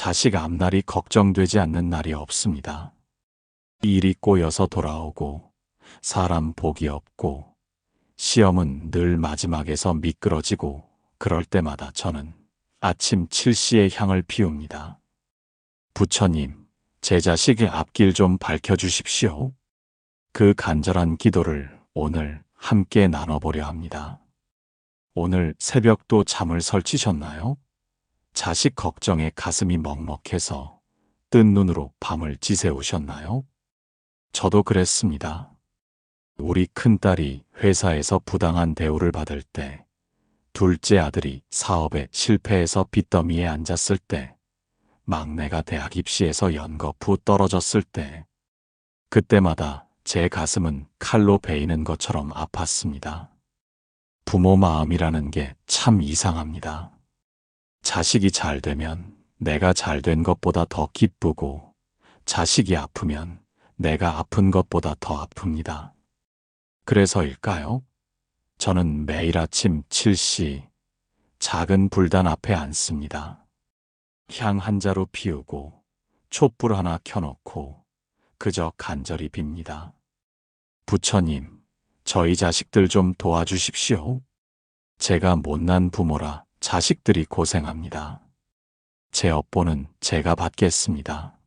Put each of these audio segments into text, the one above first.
자식 앞날이 걱정되지 않는 날이 없습니다. 일이 꼬여서 돌아오고 사람 복이 없고 시험은 늘 마지막에서 미끄러지고 그럴 때마다 저는 아침 7시에 향을 피웁니다. 부처님, 제 자식의 앞길 좀 밝혀주십시오. 그 간절한 기도를 오늘 함께 나눠보려 합니다. 오늘 새벽도 잠을 설치셨나요? 자식 걱정에 가슴이 먹먹해서 뜬 눈으로 밤을 지새우셨나요? 저도 그랬습니다. 우리 큰딸이 회사에서 부당한 대우를 받을 때, 둘째 아들이 사업에 실패해서 빚더미에 앉았을 때, 막내가 대학 입시에서 연거푸 떨어졌을 때, 그때마다 제 가슴은 칼로 베이는 것처럼 아팠습니다. 부모 마음이라는 게 참 이상합니다. 자식이 잘 되면 내가 잘 된 것보다 더 기쁘고, 자식이 아프면 내가 아픈 것보다 더 아픕니다. 그래서일까요? 저는 매일 아침 7시 작은 불단 앞에 앉습니다. 향 한 자루 피우고 촛불 하나 켜놓고 그저 간절히 빕니다. 부처님, 저희 자식들 좀 도와주십시오. 제가 못난 부모라 자식들이 고생합니다. 제 업보는 제가 받겠습니다.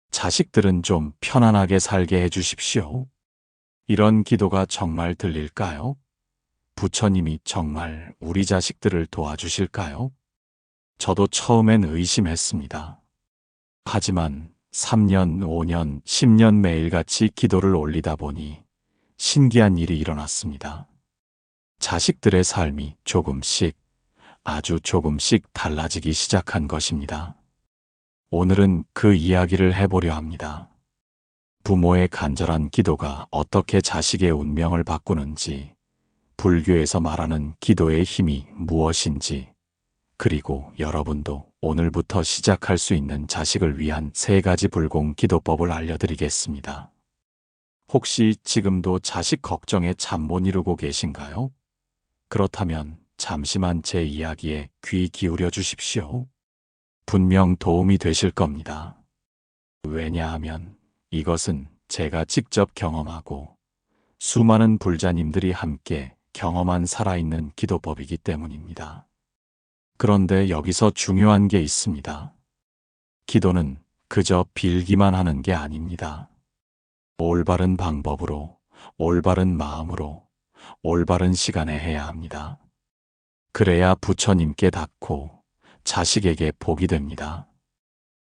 자식들은 좀 편안하게 살게 해주십시오. 이런 기도가 정말 들릴까요? 부처님이 정말 우리 자식들을 도와주실까요? 저도 처음엔 의심했습니다. 하지만 3년, 5년, 10년 매일같이 기도를 올리다 보니 신기한 일이 일어났습니다. 자식들의 삶이 조금씩, 아주 조금씩 달라지기 시작한 것입니다. 오늘은 그 이야기를 해보려 합니다. 부모의 간절한 기도가 어떻게 자식의 운명을 바꾸는지, 불교에서 말하는 기도의 힘이 무엇인지, 그리고 여러분도 오늘부터 시작할 수 있는 자식을 위한 3가지 불공 기도법을 알려드리겠습니다. 혹시 지금도 자식 걱정에 잠 못 이루고 계신가요? 그렇다면 잠시만 제 이야기에 귀 기울여 주십시오. 분명 도움이 되실 겁니다. 왜냐하면 이것은 제가 직접 경험하고 수많은 불자님들이 함께 경험한 살아있는 기도법이기 때문입니다. 그런데 여기서 중요한 게 있습니다. 기도는 그저 빌기만 하는 게 아닙니다. 올바른 방법으로, 올바른 마음으로, 올바른 시간에 해야 합니다. 그래야 부처님께 닿고 자식에게 복이 됩니다.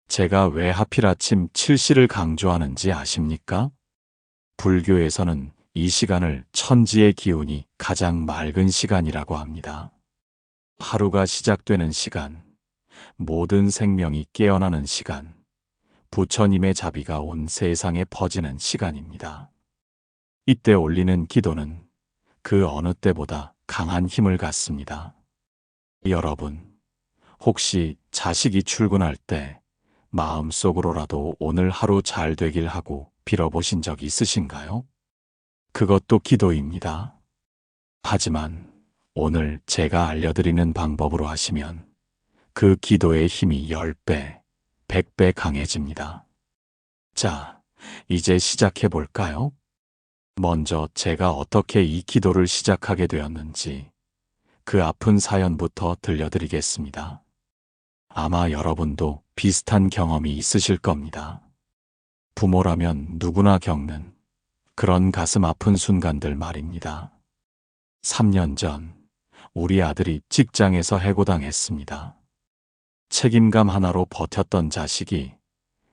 제가 왜 하필 아침 7시를 강조하는지 아십니까? 불교에서는 이 시간을 천지의 기운이 가장 맑은 시간이라고 합니다. 하루가 시작되는 시간, 모든 생명이 깨어나는 시간, 부처님의 자비가 온 세상에 퍼지는 시간입니다. 이때 올리는 기도는 그 어느 때보다 강한 힘을 갖습니다. 여러분, 혹시 자식이 출근할 때 마음속으로라도 오늘 하루 잘 되길 하고 빌어보신 적 있으신가요? 그것도 기도입니다. 하지만 오늘 제가 알려드리는 방법으로 하시면 그 기도의 힘이 10배, 100배 강해집니다. 자, 이제 시작해 볼까요? 먼저 제가 어떻게 이 기도를 시작하게 되었는지 그 아픈 사연부터 들려드리겠습니다. 아마 여러분도 비슷한 경험이 있으실 겁니다. 부모라면 누구나 겪는 그런 가슴 아픈 순간들 말입니다. 3년 전 우리 아들이 직장에서 해고당했습니다. 책임감 하나로 버텼던 자식이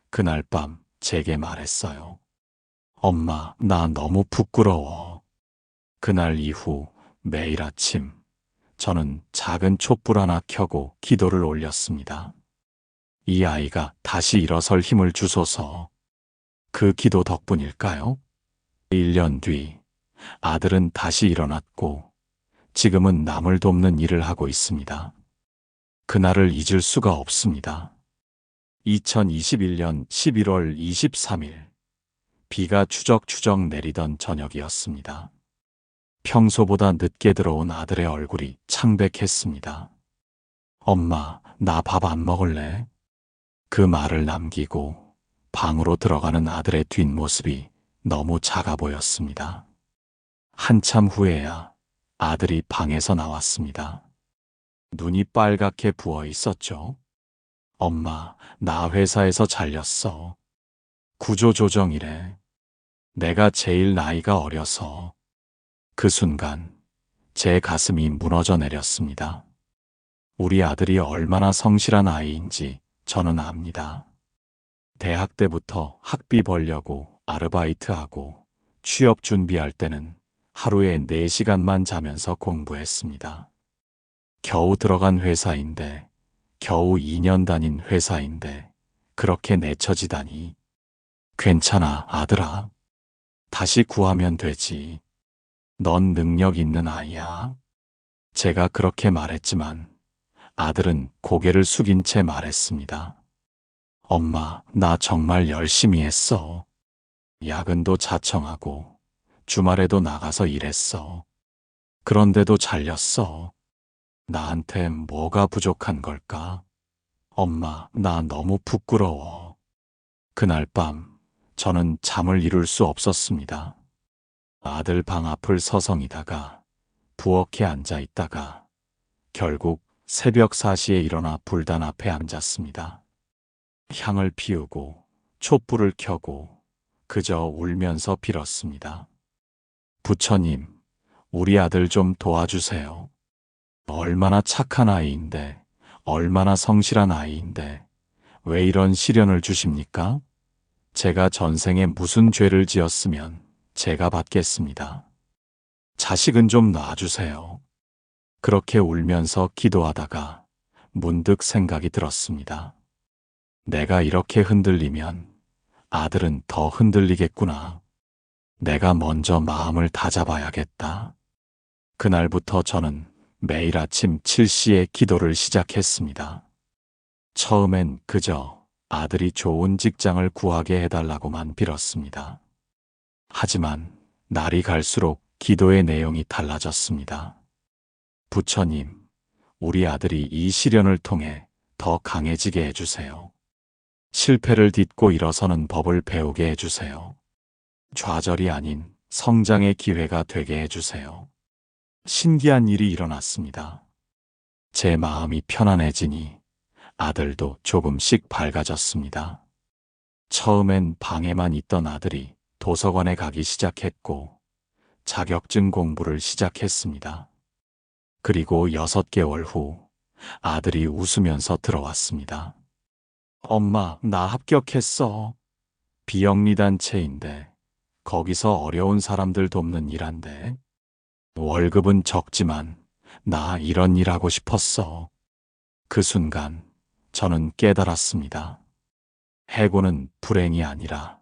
그날 밤 제게 말했어요. 엄마, 나 너무 부끄러워. 그날 이후 매일 아침 저는 작은 촛불 하나 켜고 기도를 올렸습니다. 이 아이가 다시 일어설 힘을 주소서. 그 기도 덕분일까요? 1년 뒤 아들은 다시 일어났고 지금은 남을 돕는 일을 하고 있습니다. 그날을 잊을 수가 없습니다. 2021년 11월 23일 비가 추적추적 내리던 저녁이었습니다. 평소보다 늦게 들어온 아들의 얼굴이 창백했습니다. 엄마, 나 밥 안 먹을래? 그 말을 남기고 방으로 들어가는 아들의 뒷모습이 너무 작아 보였습니다. 한참 후에야 아들이 방에서 나왔습니다. 눈이 빨갛게 부어 있었죠. 엄마, 나 회사에서 잘렸어. 구조조정이래. 내가 제일 나이가 어려서. 그 순간 제 가슴이 무너져 내렸습니다. 우리 아들이 얼마나 성실한 아이인지 저는 압니다. 대학 때부터 학비 벌려고 아르바이트하고 취업 준비할 때는 하루에 4시간만 자면서 공부했습니다. 겨우 들어간 회사인데, 겨우 2년 다닌 회사인데 그렇게 내쳐지다니. 괜찮아, 아들아. 다시 구하면 되지. 넌 능력 있는 아이야. 제가 그렇게 말했지만 아들은 고개를 숙인 채 말했습니다. 엄마, 나 정말 열심히 했어. 야근도 자청하고 주말에도 나가서 일했어. 그런데도 잘렸어. 나한테 뭐가 부족한 걸까? 엄마, 나 너무 부끄러워. 그날 밤 저는 잠을 이룰 수 없었습니다. 아들 방 앞을 서성이다가 부엌에 앉아 있다가 결국 새벽 4시에 일어나 불단 앞에 앉았습니다. 향을 피우고 촛불을 켜고 그저 울면서 빌었습니다. 부처님, 우리 아들 좀 도와주세요. 얼마나 착한 아이인데, 얼마나 성실한 아이인데, 왜 이런 시련을 주십니까? 제가 전생에 무슨 죄를 지었으면 제가 받겠습니다. 자식은 좀 놔주세요. 그렇게 울면서 기도하다가 문득 생각이 들었습니다. 내가 이렇게 흔들리면 아들은 더 흔들리겠구나. 내가 먼저 마음을 다잡아야겠다. 그날부터 저는 매일 아침 7시에 기도를 시작했습니다. 처음엔 그저 아들이 좋은 직장을 구하게 해달라고만 빌었습니다. 하지만 날이 갈수록 기도의 내용이 달라졌습니다. 부처님, 우리 아들이 이 시련을 통해 더 강해지게 해주세요. 실패를 딛고 일어서는 법을 배우게 해주세요. 좌절이 아닌 성장의 기회가 되게 해주세요. 신기한 일이 일어났습니다. 제 마음이 편안해지니 아들도 조금씩 밝아졌습니다. 처음엔 방에만 있던 아들이 도서관에 가기 시작했고 자격증 공부를 시작했습니다. 그리고 6개월 후 아들이 웃으면서 들어왔습니다. 엄마, 나 합격했어. 비영리단체인데 거기서 어려운 사람들 돕는 일한데 월급은 적지만 나 이런 일 하고 싶었어. 그 순간 저는 깨달았습니다. 해고는 불행이 아니라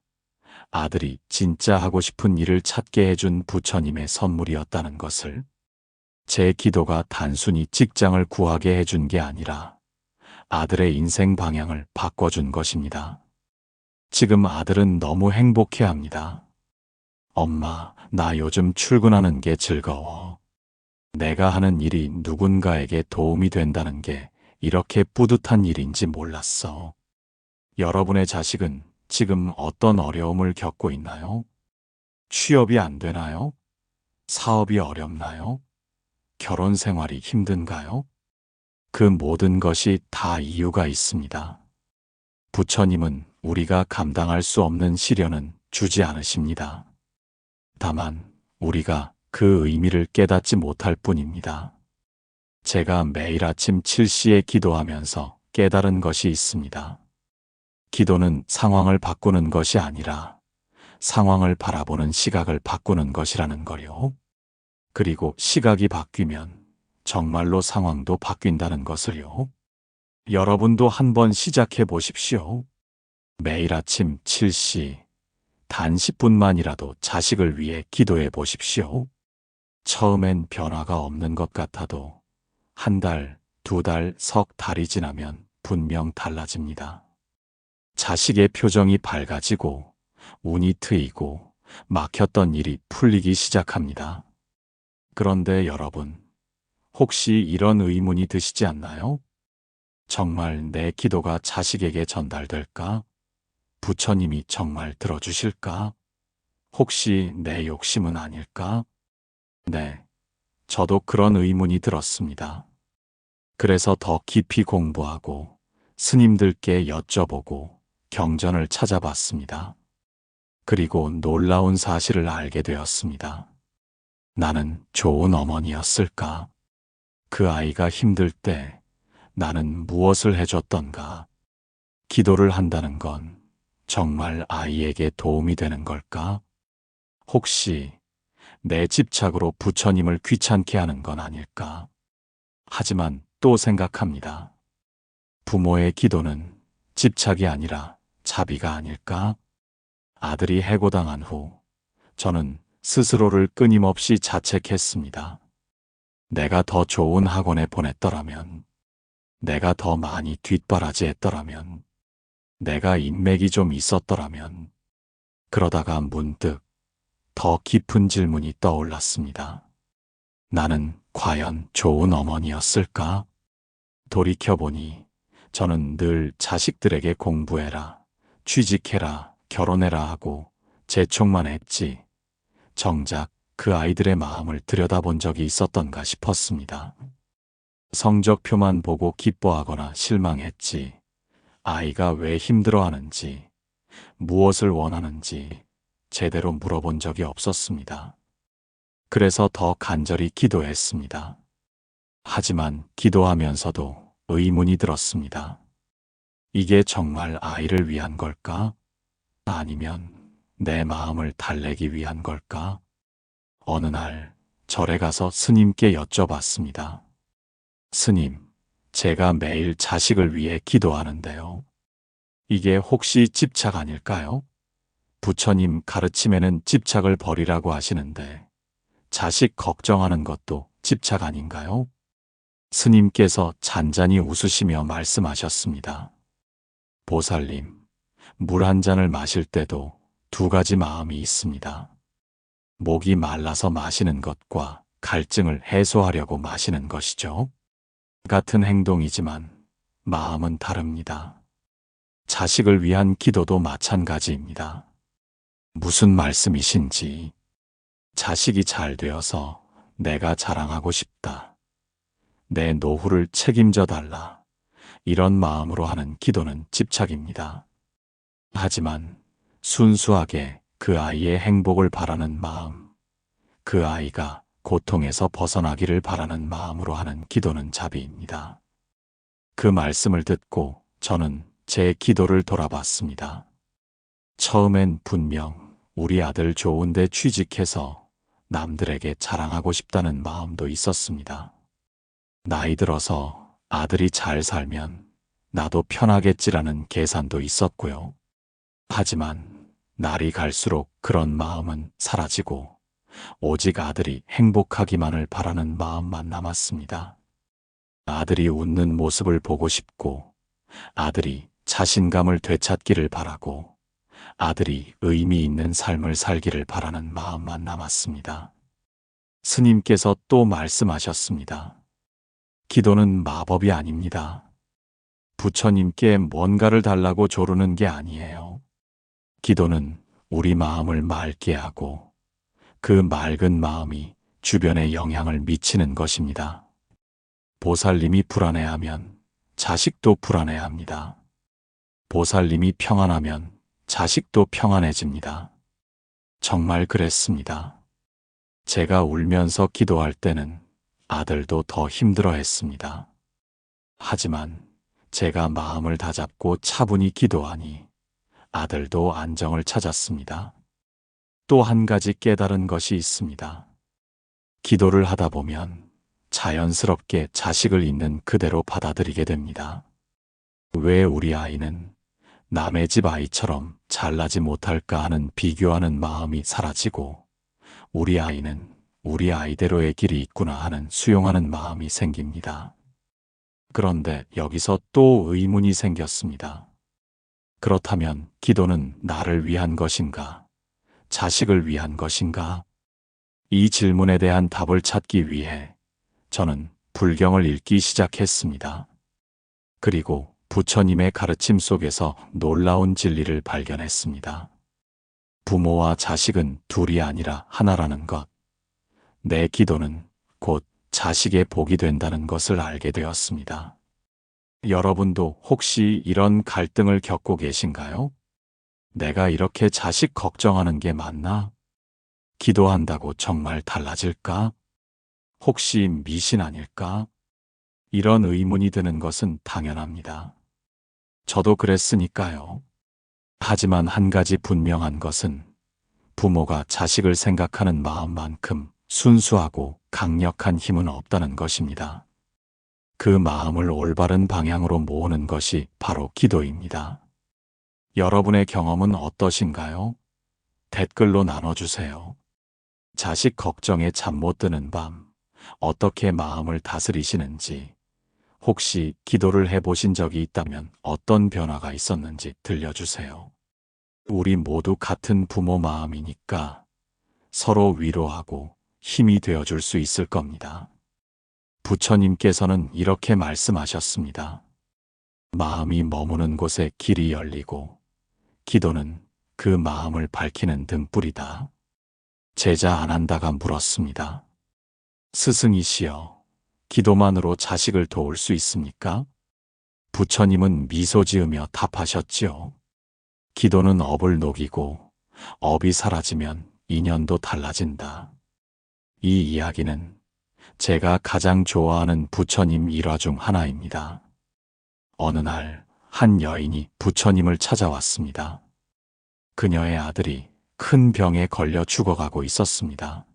아들이 진짜 하고 싶은 일을 찾게 해준 부처님의 선물이었다는 것을. 제 기도가 단순히 직장을 구하게 해준 게 아니라 아들의 인생 방향을 바꿔준 것입니다. 지금 아들은 너무 행복해합니다. 엄마, 나 요즘 출근하는 게 즐거워. 내가 하는 일이 누군가에게 도움이 된다는 게 이렇게 뿌듯한 일인지 몰랐어. 여러분의 자식은 지금 어떤 어려움을 겪고 있나요? 취업이 안 되나요? 사업이 어렵나요? 결혼 생활이 힘든가요? 그 모든 것이 다 이유가 있습니다. 부처님은 우리가 감당할 수 없는 시련은 주지 않으십니다. 다만 우리가 그 의미를 깨닫지 못할 뿐입니다. 제가 매일 아침 7시에 기도하면서 깨달은 것이 있습니다. 기도는 상황을 바꾸는 것이 아니라 상황을 바라보는 시각을 바꾸는 것이라는 거요. 그리고 시각이 바뀌면 정말로 상황도 바뀐다는 것을요. 여러분도 한번 시작해 보십시오. 매일 아침 7시, 단 10분만이라도 자식을 위해 기도해 보십시오. 처음엔 변화가 없는 것 같아도 한 달, 2달, 석 달이 지나면 분명 달라집니다. 자식의 표정이 밝아지고 운이 트이고 막혔던 일이 풀리기 시작합니다. 그런데 여러분, 혹시 이런 의문이 드시지 않나요? 정말 내 기도가 자식에게 전달될까? 부처님이 정말 들어주실까? 혹시 내 욕심은 아닐까? 네, 저도 그런 의문이 들었습니다. 그래서 더 깊이 공부하고 스님들께 여쭤보고 경전을 찾아봤습니다. 그리고 놀라운 사실을 알게 되었습니다. 나는 좋은 어머니였을까? 그 아이가 힘들 때 나는 무엇을 해줬던가? 기도를 한다는 건 정말 아이에게 도움이 되는 걸까? 혹시 내 집착으로 부처님을 귀찮게 하는 건 아닐까? 하지만 또 생각합니다. 부모의 기도는 집착이 아니라 자비가 아닐까? 아들이 해고당한 후 저는 스스로를 끊임없이 자책했습니다. 내가 더 좋은 학원에 보냈더라면, 내가 더 많이 뒷바라지 했더라면, 내가 인맥이 좀 있었더라면, 그러다가 문득 더 깊은 질문이 떠올랐습니다. 나는 과연 좋은 어머니였을까? 돌이켜보니 저는 늘 자식들에게 공부해라, 취직해라, 결혼해라 하고 재촉만 했지, 정작 그 아이들의 마음을 들여다본 적이 있었던가 싶었습니다. 성적표만 보고 기뻐하거나 실망했지, 아이가 왜 힘들어하는지, 무엇을 원하는지 제대로 물어본 적이 없었습니다. 그래서 더 간절히 기도했습니다. 하지만 기도하면서도 의문이 들었습니다. 이게 정말 아이를 위한 걸까? 아니면 내 마음을 달래기 위한 걸까? 어느 날 절에 가서 스님께 여쭤봤습니다. 스님, 제가 매일 자식을 위해 기도하는데요. 이게 혹시 집착 아닐까요? 부처님 가르침에는 집착을 버리라고 하시는데 자식 걱정하는 것도 집착 아닌가요? 스님께서 잔잔히 웃으시며 말씀하셨습니다. 보살님, 물 한 잔을 마실 때도 두 가지 마음이 있습니다. 목이 말라서 마시는 것과 갈증을 해소하려고 마시는 것이죠. 같은 행동이지만 마음은 다릅니다. 자식을 위한 기도도 마찬가지입니다. 무슨 말씀이신지, 자식이 잘 되어서 내가 자랑하고 싶다. 내 노후를 책임져 달라. 이런 마음으로 하는 기도는 집착입니다. 하지만 순수하게 그 아이의 행복을 바라는 마음, 그 아이가 고통에서 벗어나기를 바라는 마음으로 하는 기도는 자비입니다. 그 말씀을 듣고 저는 제 기도를 돌아봤습니다. 처음엔 분명 우리 아들 좋은데 취직해서 남들에게 자랑하고 싶다는 마음도 있었습니다. 나이 들어서 아들이 잘 살면 나도 편하겠지라는 계산도 있었고요. 하지만 날이 갈수록 그런 마음은 사라지고 오직 아들이 행복하기만을 바라는 마음만 남았습니다. 아들이 웃는 모습을 보고 싶고, 아들이 자신감을 되찾기를 바라고, 아들이 의미 있는 삶을 살기를 바라는 마음만 남았습니다. 스님께서 또 말씀하셨습니다. 기도는 마법이 아닙니다. 부처님께 뭔가를 달라고 조르는 게 아니에요. 기도는 우리 마음을 맑게 하고 그 맑은 마음이 주변에 영향을 미치는 것입니다. 보살님이 불안해하면 자식도 불안해합니다. 보살님이 평안하면 자식도 평안해집니다. 정말 그랬습니다. 제가 울면서 기도할 때는 아들도 더 힘들어했습니다. 하지만 제가 마음을 다잡고 차분히 기도하니 아들도 안정을 찾았습니다. 또 한 가지 깨달은 것이 있습니다. 기도를 하다 보면 자연스럽게 자식을 있는 그대로 받아들이게 됩니다. 왜 우리 아이는 남의 집 아이처럼 잘나지 못할까 하는 비교하는 마음이 사라지고 우리 아이는 우리 아이대로의 길이 있구나 하는 수용하는 마음이 생깁니다. 그런데 여기서 또 의문이 생겼습니다. 그렇다면 기도는 나를 위한 것인가? 자식을 위한 것인가? 이 질문에 대한 답을 찾기 위해 저는 불경을 읽기 시작했습니다. 그리고 부처님의 가르침 속에서 놀라운 진리를 발견했습니다. 부모와 자식은 둘이 아니라 하나라는 것. 내 기도는 곧 자식의 복이 된다는 것을 알게 되었습니다. 여러분도 혹시 이런 갈등을 겪고 계신가요? 내가 이렇게 자식 걱정하는 게 맞나? 기도한다고 정말 달라질까? 혹시 미신 아닐까? 이런 의문이 드는 것은 당연합니다. 저도 그랬으니까요. 하지만 한 가지 분명한 것은 부모가 자식을 생각하는 마음만큼 순수하고 강력한 힘은 없다는 것입니다. 그 마음을 올바른 방향으로 모으는 것이 바로 기도입니다. 여러분의 경험은 어떠신가요? 댓글로 나눠주세요. 자식 걱정에 잠 못 드는 밤, 어떻게 마음을 다스리시는지, 혹시 기도를 해보신 적이 있다면 어떤 변화가 있었는지 들려주세요. 우리 모두 같은 부모 마음이니까 서로 위로하고 힘이 되어줄 수 있을 겁니다. 부처님께서는 이렇게 말씀하셨습니다. 마음이 머무는 곳에 길이 열리고 기도는 그 마음을 밝히는 등불이다. 제자 아난다가 물었습니다. 스승이시여, 기도만으로 자식을 도울 수 있습니까? 부처님은 미소 지으며 답하셨지요. 기도는 업을 녹이고 업이 사라지면 인연도 달라진다. 이 이야기는 제가 가장 좋아하는 부처님 일화 중 하나입니다. 어느 날 한 여인이 부처님을 찾아왔습니다. 그녀의 아들이 큰 병에 걸려 죽어가고 있었습니다.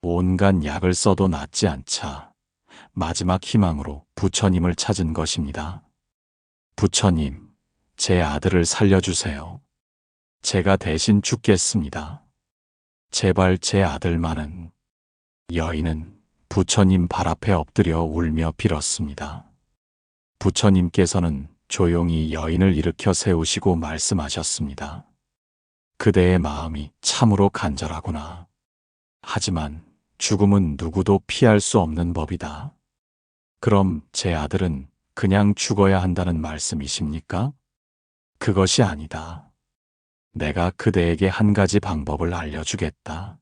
온갖 약을 써도 낫지 않자 마지막 희망으로 부처님을 찾은 것입니다. 부처님, 제 아들을 살려주세요. 제가 대신 죽겠습니다. 제발 제 아들만은. 여인은 부처님 발 앞에 엎드려 울며 빌었습니다. 부처님께서는 조용히 여인을 일으켜 세우시고 말씀하셨습니다. 그대의 마음이 참으로 간절하구나. 하지만 죽음은 누구도 피할 수 없는 법이다. 그럼 제 아들은 그냥 죽어야 한다는 말씀이십니까? 그것이 아니다. 내가 그대에게 한 가지 방법을 알려주겠다.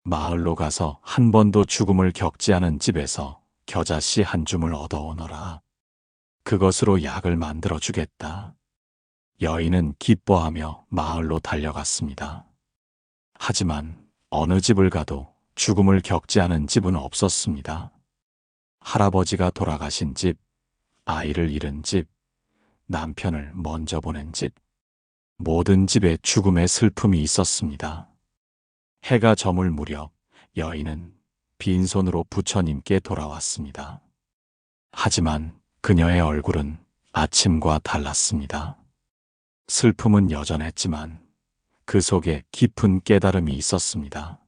마을로 가서 한 번도 죽음을 겪지 않은 집에서 겨자씨 한 줌을 얻어오너라. 그것으로 약을 만들어 주겠다. 여인은 기뻐하며 마을로 달려갔습니다. 하지만 어느 집을 가도 죽음을 겪지 않은 집은 없었습니다. 할아버지가 돌아가신 집, 아이를 잃은 집, 남편을 먼저 보낸 집, 모든 집에 죽음의 슬픔이 있었습니다. 해가 저물 무렵 여인은 빈손으로 부처님께 돌아왔습니다. 하지만 그녀의 얼굴은 아침과 달랐습니다. 슬픔은 여전했지만 그 속에 깊은 깨달음이 있었습니다.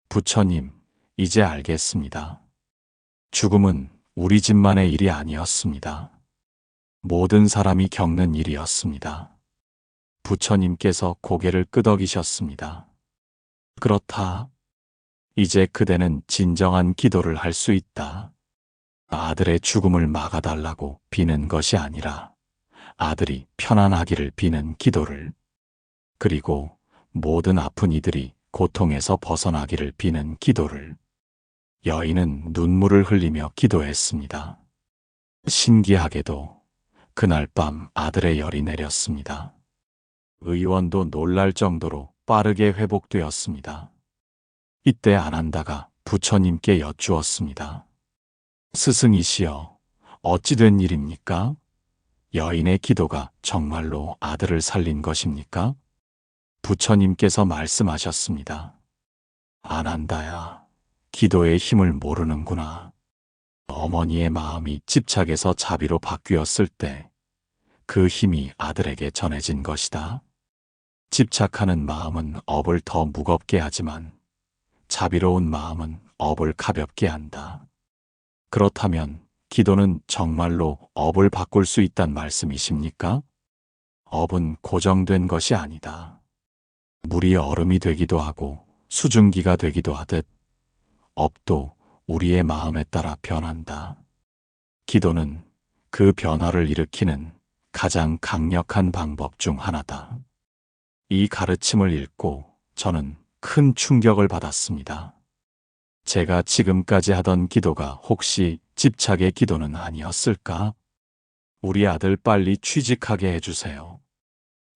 부처님, 이제 알겠습니다. 죽음은 우리 집만의 일이 아니었습니다. 모든 사람이 겪는 일이었습니다. 부처님께서 고개를 끄덕이셨습니다. 그렇다. 이제 그대는 진정한 기도를 할 수 있다. 아들의 죽음을 막아달라고 비는 것이 아니라 아들이 편안하기를 비는 기도를, 그리고 모든 아픈 이들이 고통에서 벗어나기를 비는 기도를. 여인은 눈물을 흘리며 기도했습니다. 신기하게도 그날 밤 아들의 열이 내렸습니다. 의원도 놀랄 정도로 빠르게 회복되었습니다. 이때 아난다가 부처님께 여쭈었습니다. 스승이시여, 어찌 된 일입니까? 여인의 기도가 정말로 아들을 살린 것입니까? 부처님께서 말씀하셨습니다. 아난다야, 기도의 힘을 모르는구나. 어머니의 마음이 집착에서 자비로 바뀌었을 때 그 힘이 아들에게 전해진 것이다. 집착하는 마음은 업을 더 무겁게 하지만 자비로운 마음은 업을 가볍게 한다. 그렇다면 기도는 정말로 업을 바꿀 수 있단 말씀이십니까? 업은 고정된 것이 아니다. 물이 얼음이 되기도 하고 수증기가 되기도 하듯 업도 우리의 마음에 따라 변한다. 기도는 그 변화를 일으키는 가장 강력한 방법 중 하나다. 이 가르침을 읽고 저는 큰 충격을 받았습니다. 제가 지금까지 하던 기도가 혹시 집착의 기도는 아니었을까? 우리 아들 빨리 취직하게 해주세요.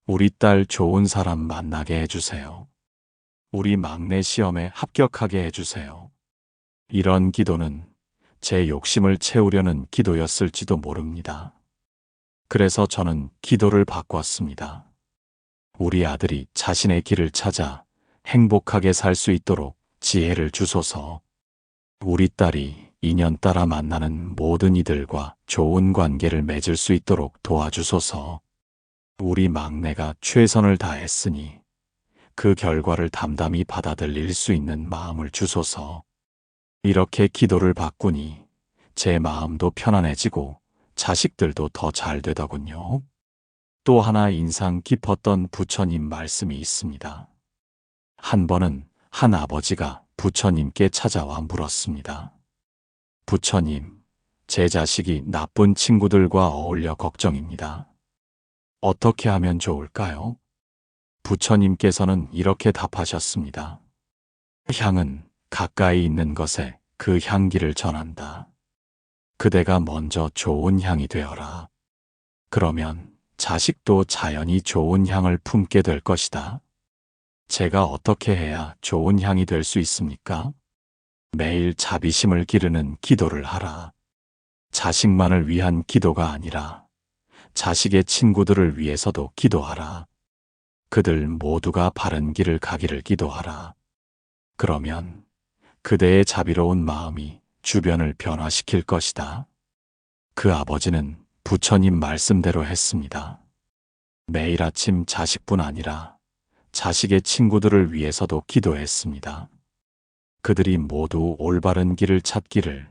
우리 딸 좋은 사람 만나게 해주세요. 우리 막내 시험에 합격하게 해주세요. 이런 기도는 제 욕심을 채우려는 기도였을지도 모릅니다. 그래서 저는 기도를 바꿨습니다. 우리 아들이 자신의 길을 찾아 행복하게 살 수 있도록 지혜를 주소서. 우리 딸이 인연따라 만나는 모든 이들과 좋은 관계를 맺을 수 있도록 도와주소서. 우리 막내가 최선을 다했으니 그 결과를 담담히 받아들일 수 있는 마음을 주소서. 이렇게 기도를 바꾸니 제 마음도 편안해지고 자식들도 더 잘 되더군요. 또 하나 인상 깊었던 부처님 말씀이 있습니다. 한 번은 한 아버지가 부처님께 찾아와 물었습니다. 부처님, 제 자식이 나쁜 친구들과 어울려 걱정입니다. 어떻게 하면 좋을까요? 부처님께서는 이렇게 답하셨습니다. 향은 가까이 있는 것에 그 향기를 전한다. 그대가 먼저 좋은 향이 되어라. 그러면 자식도 자연히 좋은 향을 품게 될 것이다. 제가 어떻게 해야 좋은 향이 될 수 있습니까? 매일 자비심을 기르는 기도를 하라. 자식만을 위한 기도가 아니라 자식의 친구들을 위해서도 기도하라. 그들 모두가 바른 길을 가기를 기도하라. 그러면 그대의 자비로운 마음이 주변을 변화시킬 것이다. 그 아버지는 부처님 말씀대로 했습니다. 매일 아침 자식뿐 아니라 자식의 친구들을 위해서도 기도했습니다. 그들이 모두 올바른 길을 찾기를,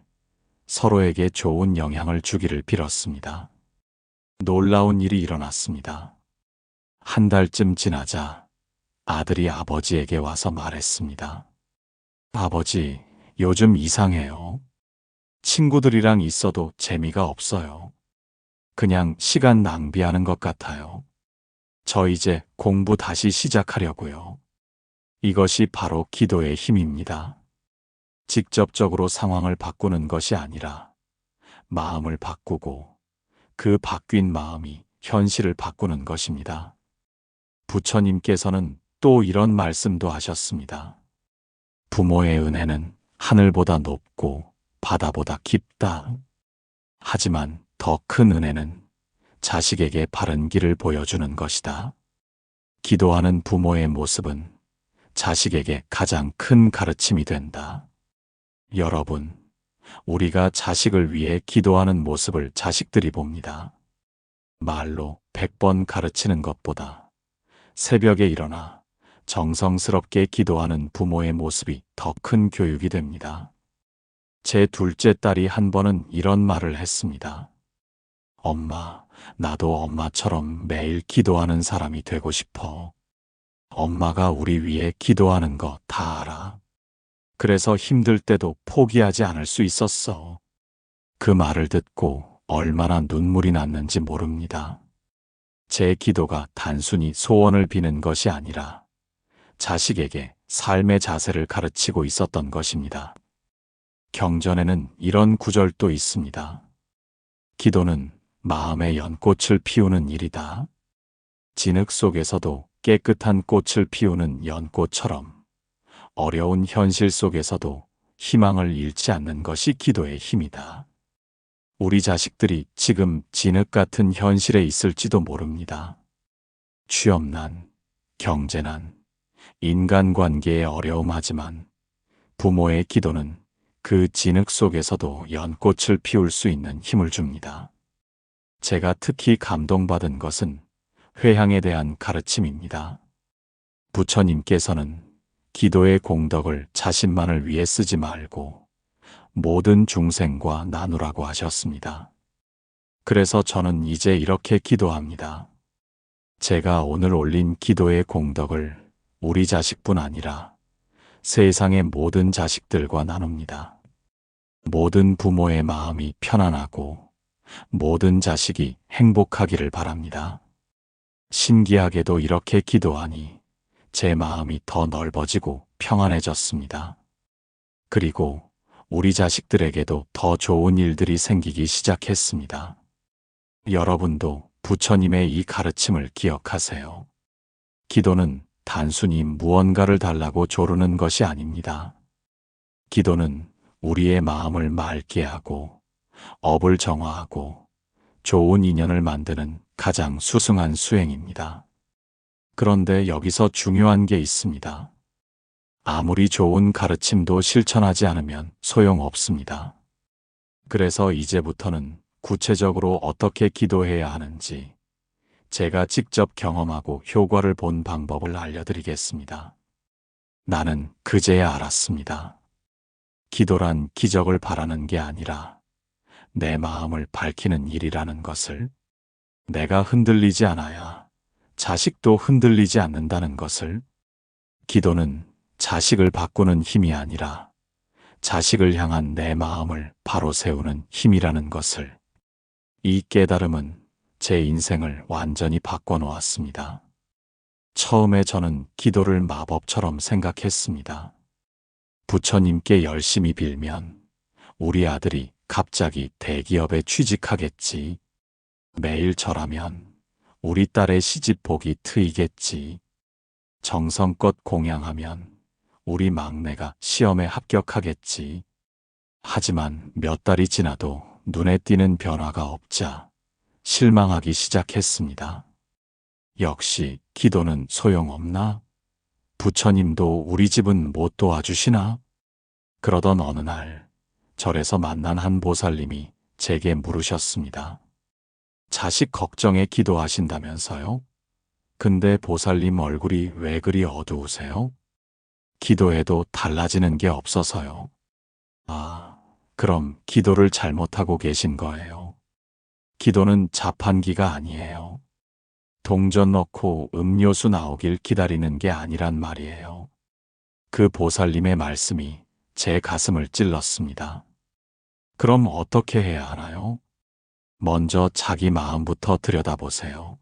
서로에게 좋은 영향을 주기를 빌었습니다. 놀라운 일이 일어났습니다. 한 달쯤 지나자 아들이 아버지에게 와서 말했습니다. 아버지, 요즘 이상해요. 친구들이랑 있어도 재미가 없어요. 그냥 시간 낭비하는 것 같아요. 저 이제 공부 다시 시작하려고요. 이것이 바로 기도의 힘입니다. 직접적으로 상황을 바꾸는 것이 아니라 마음을 바꾸고 그 바뀐 마음이 현실을 바꾸는 것입니다. 부처님께서는 또 이런 말씀도 하셨습니다. 부모의 은혜는 하늘보다 높고 바다보다 깊다. 하지만 더 큰 은혜는 자식에게 바른 길을 보여주는 것이다. 기도하는 부모의 모습은 자식에게 가장 큰 가르침이 된다. 여러분, 우리가 자식을 위해 기도하는 모습을 자식들이 봅니다. 말로 100번 가르치는 것보다 새벽에 일어나 정성스럽게 기도하는 부모의 모습이 더 큰 교육이 됩니다. 제 둘째 딸이 한 번은 이런 말을 했습니다. 엄마, 나도 엄마처럼 매일 기도하는 사람이 되고 싶어. 엄마가 우리 위해 기도하는 거 다 알아. 그래서 힘들 때도 포기하지 않을 수 있었어. 그 말을 듣고 얼마나 눈물이 났는지 모릅니다. 제 기도가 단순히 소원을 비는 것이 아니라 자식에게 삶의 자세를 가르치고 있었던 것입니다. 경전에는 이런 구절도 있습니다. 기도는 마음의 연꽃을 피우는 일이다. 진흙 속에서도 깨끗한 꽃을 피우는 연꽃처럼 어려운 현실 속에서도 희망을 잃지 않는 것이 기도의 힘이다. 우리 자식들이 지금 진흙 같은 현실에 있을지도 모릅니다. 취업난, 경제난, 인간관계의 어려움하지만 부모의 기도는 그 진흙 속에서도 연꽃을 피울 수 있는 힘을 줍니다. 제가 특히 감동받은 것은 회향에 대한 가르침입니다. 부처님께서는 기도의 공덕을 자신만을 위해 쓰지 말고 모든 중생과 나누라고 하셨습니다. 그래서 저는 이제 이렇게 기도합니다. 제가 오늘 올린 기도의 공덕을 우리 자식뿐 아니라 세상의 모든 자식들과 나눕니다. 모든 부모의 마음이 편안하고 모든 자식이 행복하기를 바랍니다. 신기하게도 이렇게 기도하니 제 마음이 더 넓어지고 평안해졌습니다. 그리고 우리 자식들에게도 더 좋은 일들이 생기기 시작했습니다. 여러분도 부처님의 이 가르침을 기억하세요. 기도는 단순히 무언가를 달라고 조르는 것이 아닙니다. 기도는 우리의 마음을 맑게 하고 업을 정화하고 좋은 인연을 만드는 가장 수승한 수행입니다. 그런데 여기서 중요한 게 있습니다. 아무리 좋은 가르침도 실천하지 않으면 소용없습니다. 그래서 이제부터는 구체적으로 어떻게 기도해야 하는지 제가 직접 경험하고 효과를 본 방법을 알려드리겠습니다. 나는 그제야 알았습니다. 기도란 기적을 바라는 게 아니라 내 마음을 밝히는 일이라는 것을, 내가 흔들리지 않아야 자식도 흔들리지 않는다는 것을, 기도는 자식을 바꾸는 힘이 아니라 자식을 향한 내 마음을 바로 세우는 힘이라는 것을, 이 깨달음은 제 인생을 완전히 바꿔놓았습니다. 처음에 저는 기도를 마법처럼 생각했습니다. 부처님께 열심히 빌면 우리 아들이 갑자기 대기업에 취직하겠지. 매일 절하면 우리 딸의 시집복이 트이겠지. 정성껏 공양하면 우리 막내가 시험에 합격하겠지. 하지만 몇 달이 지나도 눈에 띄는 변화가 없자 실망하기 시작했습니다. 역시 기도는 소용없나? 부처님도 우리 집은 못 도와주시나? 그러던 어느 날 절에서 만난 한 보살님이 제게 물으셨습니다. 자식 걱정에 기도하신다면서요? 근데 보살님 얼굴이 왜 그리 어두우세요? 기도해도 달라지는 게 없어서요. 아, 그럼 기도를 잘못하고 계신 거예요. 기도는 자판기가 아니에요. 동전 넣고 음료수 나오길 기다리는 게 아니란 말이에요. 그 보살님의 말씀이 제 가슴을 찔렀습니다. 그럼 어떻게 해야 하나요? 먼저 자기 마음부터 들여다보세요.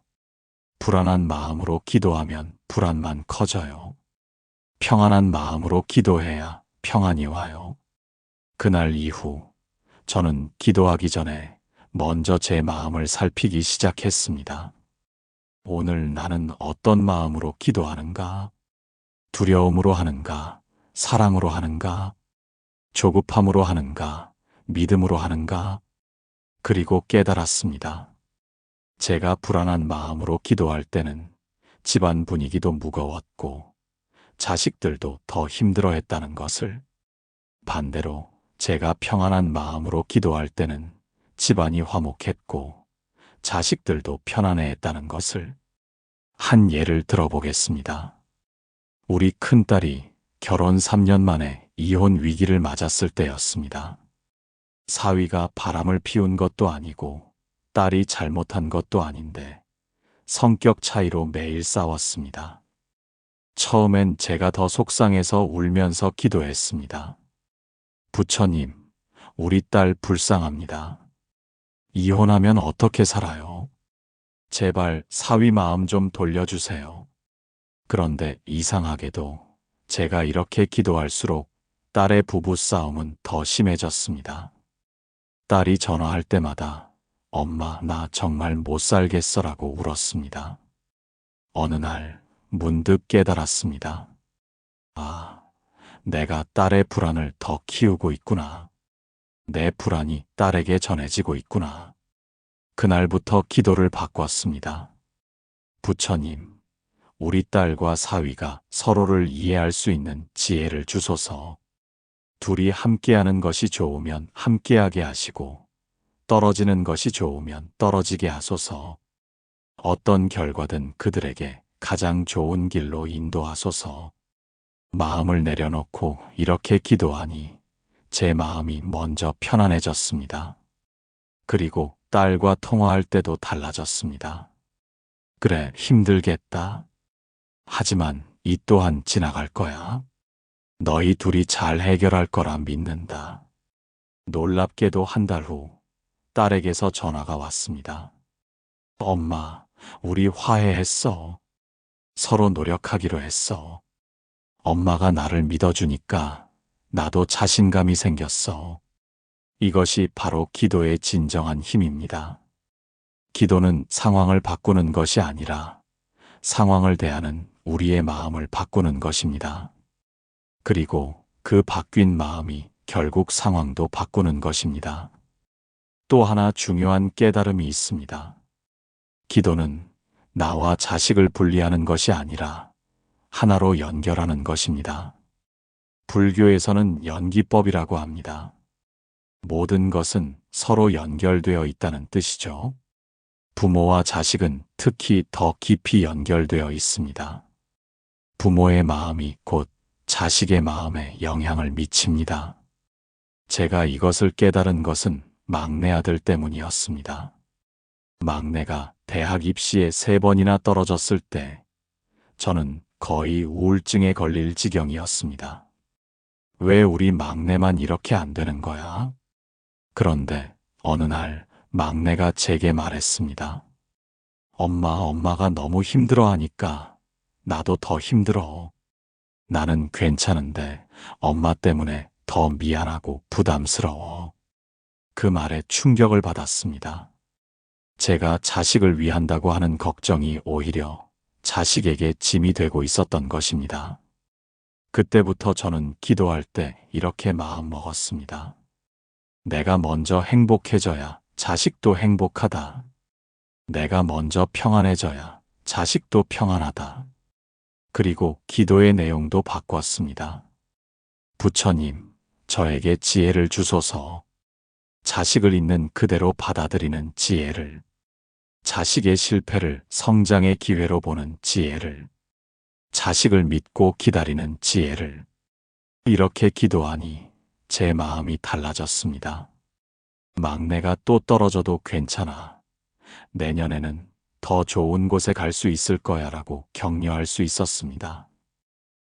불안한 마음으로 기도하면 불안만 커져요. 평안한 마음으로 기도해야 평안이 와요. 그날 이후 저는 기도하기 전에 먼저 제 마음을 살피기 시작했습니다. 오늘 나는 어떤 마음으로 기도하는가? 두려움으로 하는가? 사랑으로 하는가? 조급함으로 하는가? 믿음으로 하는가? 그리고 깨달았습니다. 제가 불안한 마음으로 기도할 때는 집안 분위기도 무거웠고 자식들도 더 힘들어했다는 것을, 반대로 제가 평안한 마음으로 기도할 때는 집안이 화목했고 자식들도 편안해했다는 것을, 한 예를 들어보겠습니다. 우리 큰딸이 결혼 3년 만에 이혼 위기를 맞았을 때였습니다. 사위가 바람을 피운 것도 아니고 딸이 잘못한 것도 아닌데 성격 차이로 매일 싸웠습니다. 처음엔 제가 더 속상해서 울면서 기도했습니다. 부처님, 우리 딸 불쌍합니다. 이혼하면 어떻게 살아요? 제발 사위 마음 좀 돌려주세요. 그런데 이상하게도 제가 이렇게 기도할수록 딸의 부부싸움은 더 심해졌습니다. 딸이 전화할 때마다 엄마, 나 정말 못 살겠어라고 울었습니다. 어느 날 문득 깨달았습니다. 아, 내가 딸의 불안을 더 키우고 있구나. 내 불안이 딸에게 전해지고 있구나. 그날부터 기도를 바꿨습니다. 부처님, 우리 딸과 사위가 서로를 이해할 수 있는 지혜를 주소서. 둘이 함께하는 것이 좋으면 함께하게 하시고 떨어지는 것이 좋으면 떨어지게 하소서. 어떤 결과든 그들에게 가장 좋은 길로 인도하소서. 마음을 내려놓고 이렇게 기도하니 제 마음이 먼저 편안해졌습니다. 그리고 딸과 통화할 때도 달라졌습니다. 그래, 힘들겠다. 하지만 이 또한 지나갈 거야. 너희 둘이 잘 해결할 거라 믿는다. 놀랍게도 한 달 후 딸에게서 전화가 왔습니다. 엄마, 우리 화해했어. 서로 노력하기로 했어. 엄마가 나를 믿어주니까 나도 자신감이 생겼어. 이것이 바로 기도의 진정한 힘입니다. 기도는 상황을 바꾸는 것이 아니라 상황을 대하는 우리의 마음을 바꾸는 것입니다. 그리고 그 바뀐 마음이 결국 상황도 바꾸는 것입니다. 또 하나 중요한 깨달음이 있습니다. 기도는 나와 자식을 분리하는 것이 아니라 하나로 연결하는 것입니다. 불교에서는 연기법이라고 합니다. 모든 것은 서로 연결되어 있다는 뜻이죠. 부모와 자식은 특히 더 깊이 연결되어 있습니다. 부모의 마음이 곧 자식의 마음에 영향을 미칩니다. 제가 이것을 깨달은 것은 막내 아들 때문이었습니다. 막내가 대학 입시에 3번이나 떨어졌을 때 저는 거의 우울증에 걸릴 지경이었습니다. 왜 우리 막내만 이렇게 안 되는 거야? 그런데 어느 날 막내가 제게 말했습니다. 엄마가 너무 힘들어하니까 나도 더 힘들어. 나는 괜찮은데 엄마 때문에 더 미안하고 부담스러워. 그 말에 충격을 받았습니다. 제가 자식을 위한다고 하는 걱정이 오히려 자식에게 짐이 되고 있었던 것입니다. 그때부터 저는 기도할 때 이렇게 마음먹었습니다. 내가 먼저 행복해져야 자식도 행복하다. 내가 먼저 평안해져야 자식도 평안하다. 그리고 기도의 내용도 바꿨습니다. 부처님, 저에게 지혜를 주소서. 자식을 있는 그대로 받아들이는 지혜를, 자식의 실패를 성장의 기회로 보는 지혜를, 자식을 믿고 기다리는 지혜를. 이렇게 기도하니 제 마음이 달라졌습니다. 막내가 또 떨어져도 괜찮아. 내년에는 더 좋은 곳에 갈 수 있을 거야 라고 격려할 수 있었습니다.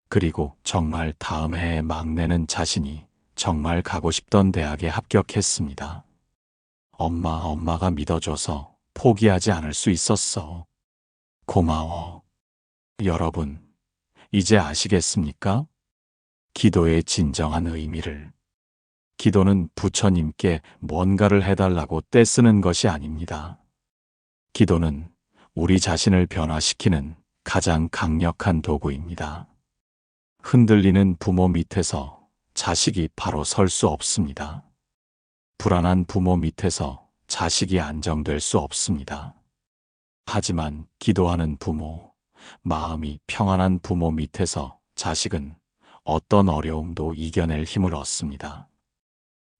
그리고 정말 다음 해에 막내는 자신이 정말 가고 싶던 대학에 합격했습니다. 엄마가 믿어줘서 포기하지 않을 수 있었어. 고마워. 여러분, 이제 아시겠습니까? 기도의 진정한 의미를. 기도는 부처님께 뭔가를 해달라고 떼쓰는 것이 아닙니다. 기도는 우리 자신을 변화시키는 가장 강력한 도구입니다. 흔들리는 부모 밑에서 자식이 바로 설 수 없습니다. 불안한 부모 밑에서 자식이 안정될 수 없습니다. 하지만 기도하는 부모, 마음이 평안한 부모 밑에서 자식은 어떤 어려움도 이겨낼 힘을 얻습니다.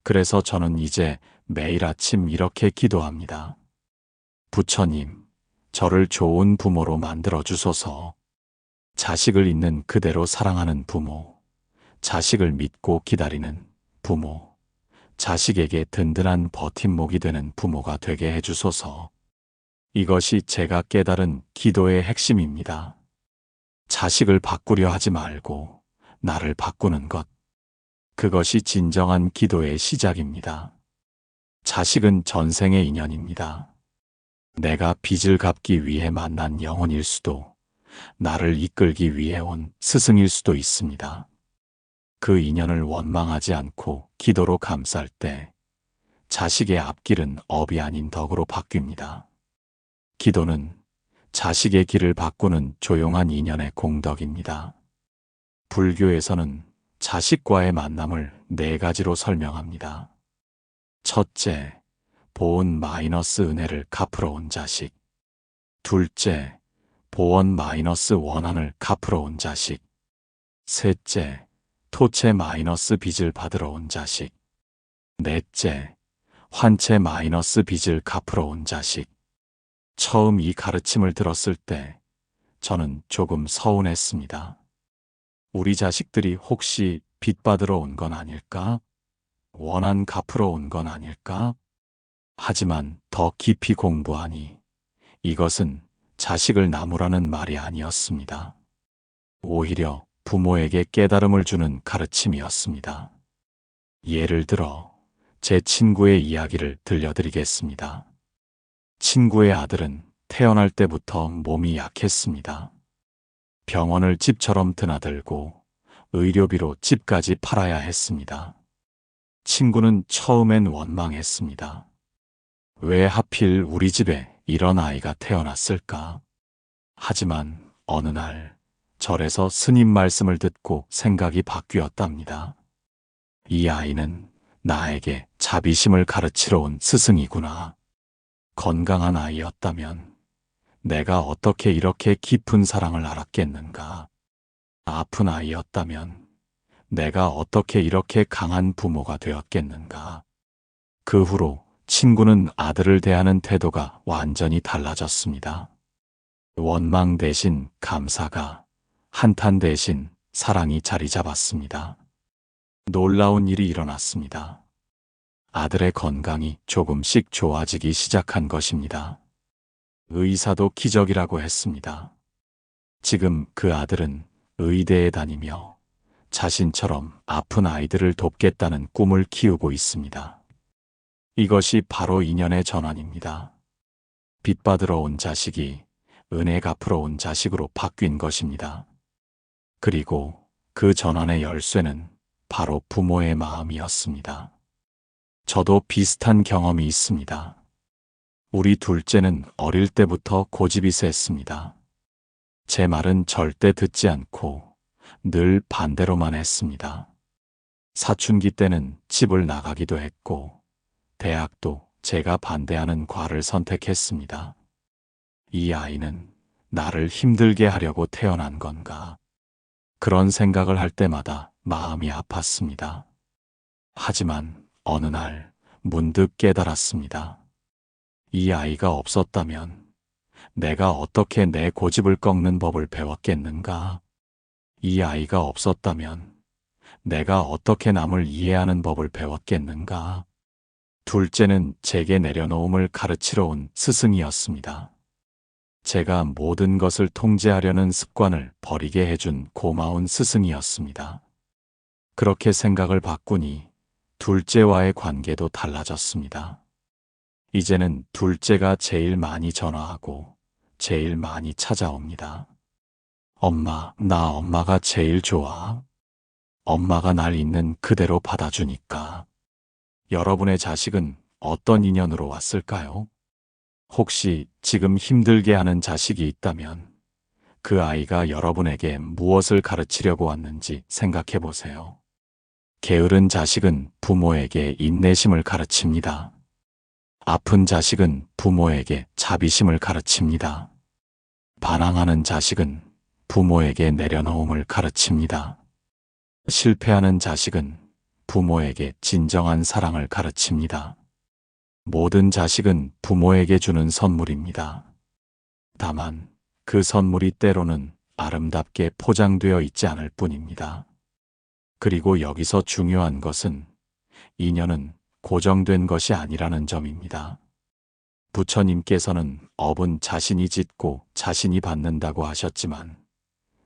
그래서 저는 이제 매일 아침 이렇게 기도합니다. 부처님, 저를 좋은 부모로 만들어 주소서. 자식을 있는 그대로 사랑하는 부모, 자식을 믿고 기다리는 부모, 자식에게 든든한 버팀목이 되는 부모가 되게 해주소서. 이것이 제가 깨달은 기도의 핵심입니다. 자식을 바꾸려 하지 말고 나를 바꾸는 것. 그것이 진정한 기도의 시작입니다. 자식은 전생의 인연입니다. 내가 빚을 갚기 위해 만난 영혼일 수도, 나를 이끌기 위해 온 스승일 수도 있습니다. 그 인연을 원망하지 않고 기도로 감쌀 때 자식의 앞길은 업이 아닌 덕으로 바뀝니다. 기도는 자식의 길을 바꾸는 조용한 인연의 공덕입니다. 불교에서는 자식과의 만남을 4가지로 설명합니다. 첫째, 보온 마이너스 은혜를 갚으러 온 자식. 둘째, 보원 마이너스 원한을 갚으러 온 자식. 셋째, 토체 마이너스 빚을 받으러 온 자식. 넷째, 환체 마이너스 빚을 갚으러 온 자식. 처음 이 가르침을 들었을 때 저는 조금 서운했습니다. 우리 자식들이 혹시 빚 받으러 온 건 아닐까? 원한 갚으러 온 건 아닐까? 하지만 더 깊이 공부하니 이것은 자식을 나무라는 말이 아니었습니다. 오히려 부모에게 깨달음을 주는 가르침이었습니다. 예를 들어 제 친구의 이야기를 들려드리겠습니다. 친구의 아들은 태어날 때부터 몸이 약했습니다. 병원을 집처럼 드나들고 의료비로 집까지 팔아야 했습니다. 친구는 처음엔 원망했습니다. 왜 하필 우리 집에 이런 아이가 태어났을까? 하지만 어느 날 절에서 스님 말씀을 듣고 생각이 바뀌었답니다. 이 아이는 나에게 자비심을 가르치러 온 스승이구나. 건강한 아이였다면 내가 어떻게 이렇게 깊은 사랑을 알았겠는가? 아픈 아이였다면 내가 어떻게 이렇게 강한 부모가 되었겠는가? 그 후로 친구는 아들을 대하는 태도가 완전히 달라졌습니다. 원망 대신 감사가, 한탄 대신 사랑이 자리 잡았습니다. 놀라운 일이 일어났습니다. 아들의 건강이 조금씩 좋아지기 시작한 것입니다. 의사도 기적이라고 했습니다. 지금 그 아들은 의대에 다니며 자신처럼 아픈 아이들을 돕겠다는 꿈을 키우고 있습니다. 이것이 바로 인연의 전환입니다. 빚 받으러 온 자식이 은혜 갚으러 온 자식으로 바뀐 것입니다. 그리고 그 전환의 열쇠는 바로 부모의 마음이었습니다. 저도 비슷한 경험이 있습니다. 우리 둘째는 어릴 때부터 고집이 셌습니다. 제 말은 절대 듣지 않고 늘 반대로만 했습니다. 사춘기 때는 집을 나가기도 했고 대학도 제가 반대하는 과를 선택했습니다. 이 아이는 나를 힘들게 하려고 태어난 건가? 그런 생각을 할 때마다 마음이 아팠습니다. 하지만 어느 날 문득 깨달았습니다. 이 아이가 없었다면 내가 어떻게 내 고집을 꺾는 법을 배웠겠는가? 이 아이가 없었다면 내가 어떻게 남을 이해하는 법을 배웠겠는가? 둘째는 제게 내려놓음을 가르치러 온 스승이었습니다. 제가 모든 것을 통제하려는 습관을 버리게 해준 고마운 스승이었습니다. 그렇게 생각을 바꾸니 둘째와의 관계도 달라졌습니다. 이제는 둘째가 제일 많이 전화하고 제일 많이 찾아옵니다. 엄마, 나 엄마가 제일 좋아. 엄마가 날 있는 그대로 받아주니까. 여러분의 자식은 어떤 인연으로 왔을까요? 혹시 지금 힘들게 하는 자식이 있다면 그 아이가 여러분에게 무엇을 가르치려고 왔는지 생각해 보세요. 게으른 자식은 부모에게 인내심을 가르칩니다. 아픈 자식은 부모에게 자비심을 가르칩니다. 반항하는 자식은 부모에게 내려놓음을 가르칩니다. 실패하는 자식은 부모에게 진정한 사랑을 가르칩니다. 모든 자식은 부모에게 주는 선물입니다. 다만 그 선물이 때로는 아름답게 포장되어 있지 않을 뿐입니다. 그리고 여기서 중요한 것은 인연은 고정된 것이 아니라는 점입니다. 부처님께서는 업은 자신이 짓고 자신이 받는다고 하셨지만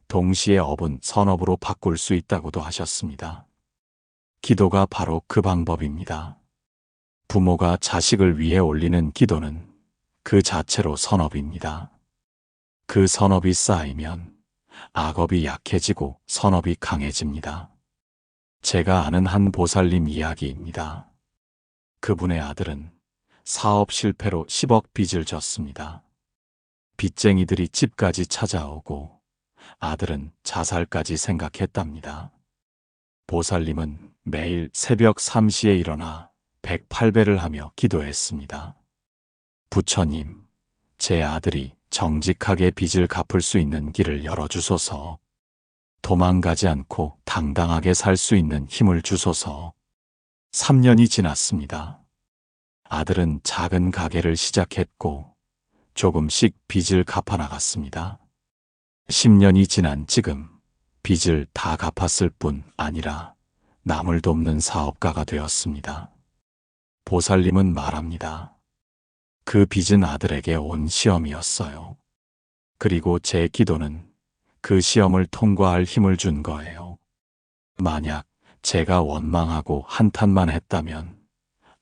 동시에 업은 선업으로 바꿀 수 있다고도 하셨습니다. 기도가 바로 그 방법입니다. 부모가 자식을 위해 올리는 기도는 그 자체로 선업입니다. 그 선업이 쌓이면 악업이 약해지고 선업이 강해집니다. 제가 아는 한 보살님 이야기입니다. 그분의 아들은 사업 실패로 10억 빚을 졌습니다. 빚쟁이들이 집까지 찾아오고 아들은 자살까지 생각했답니다. 보살님은 매일 새벽 3시에 일어나 108배를 하며 기도했습니다. 부처님, 제 아들이 정직하게 빚을 갚을 수 있는 길을 열어주소서. 도망가지 않고 당당하게 살 수 있는 힘을 주소서. 3년이 지났습니다. 아들은 작은 가게를 시작했고 조금씩 빚을 갚아나갔습니다. 10년이 지난 지금 빚을 다 갚았을 뿐 아니라 남을 돕는 사업가가 되었습니다. 보살님은 말합니다. 그 빚은 아들에게 온 시험이었어요. 그리고 제 기도는 그 시험을 통과할 힘을 준 거예요. 만약 제가 원망하고 한탄만 했다면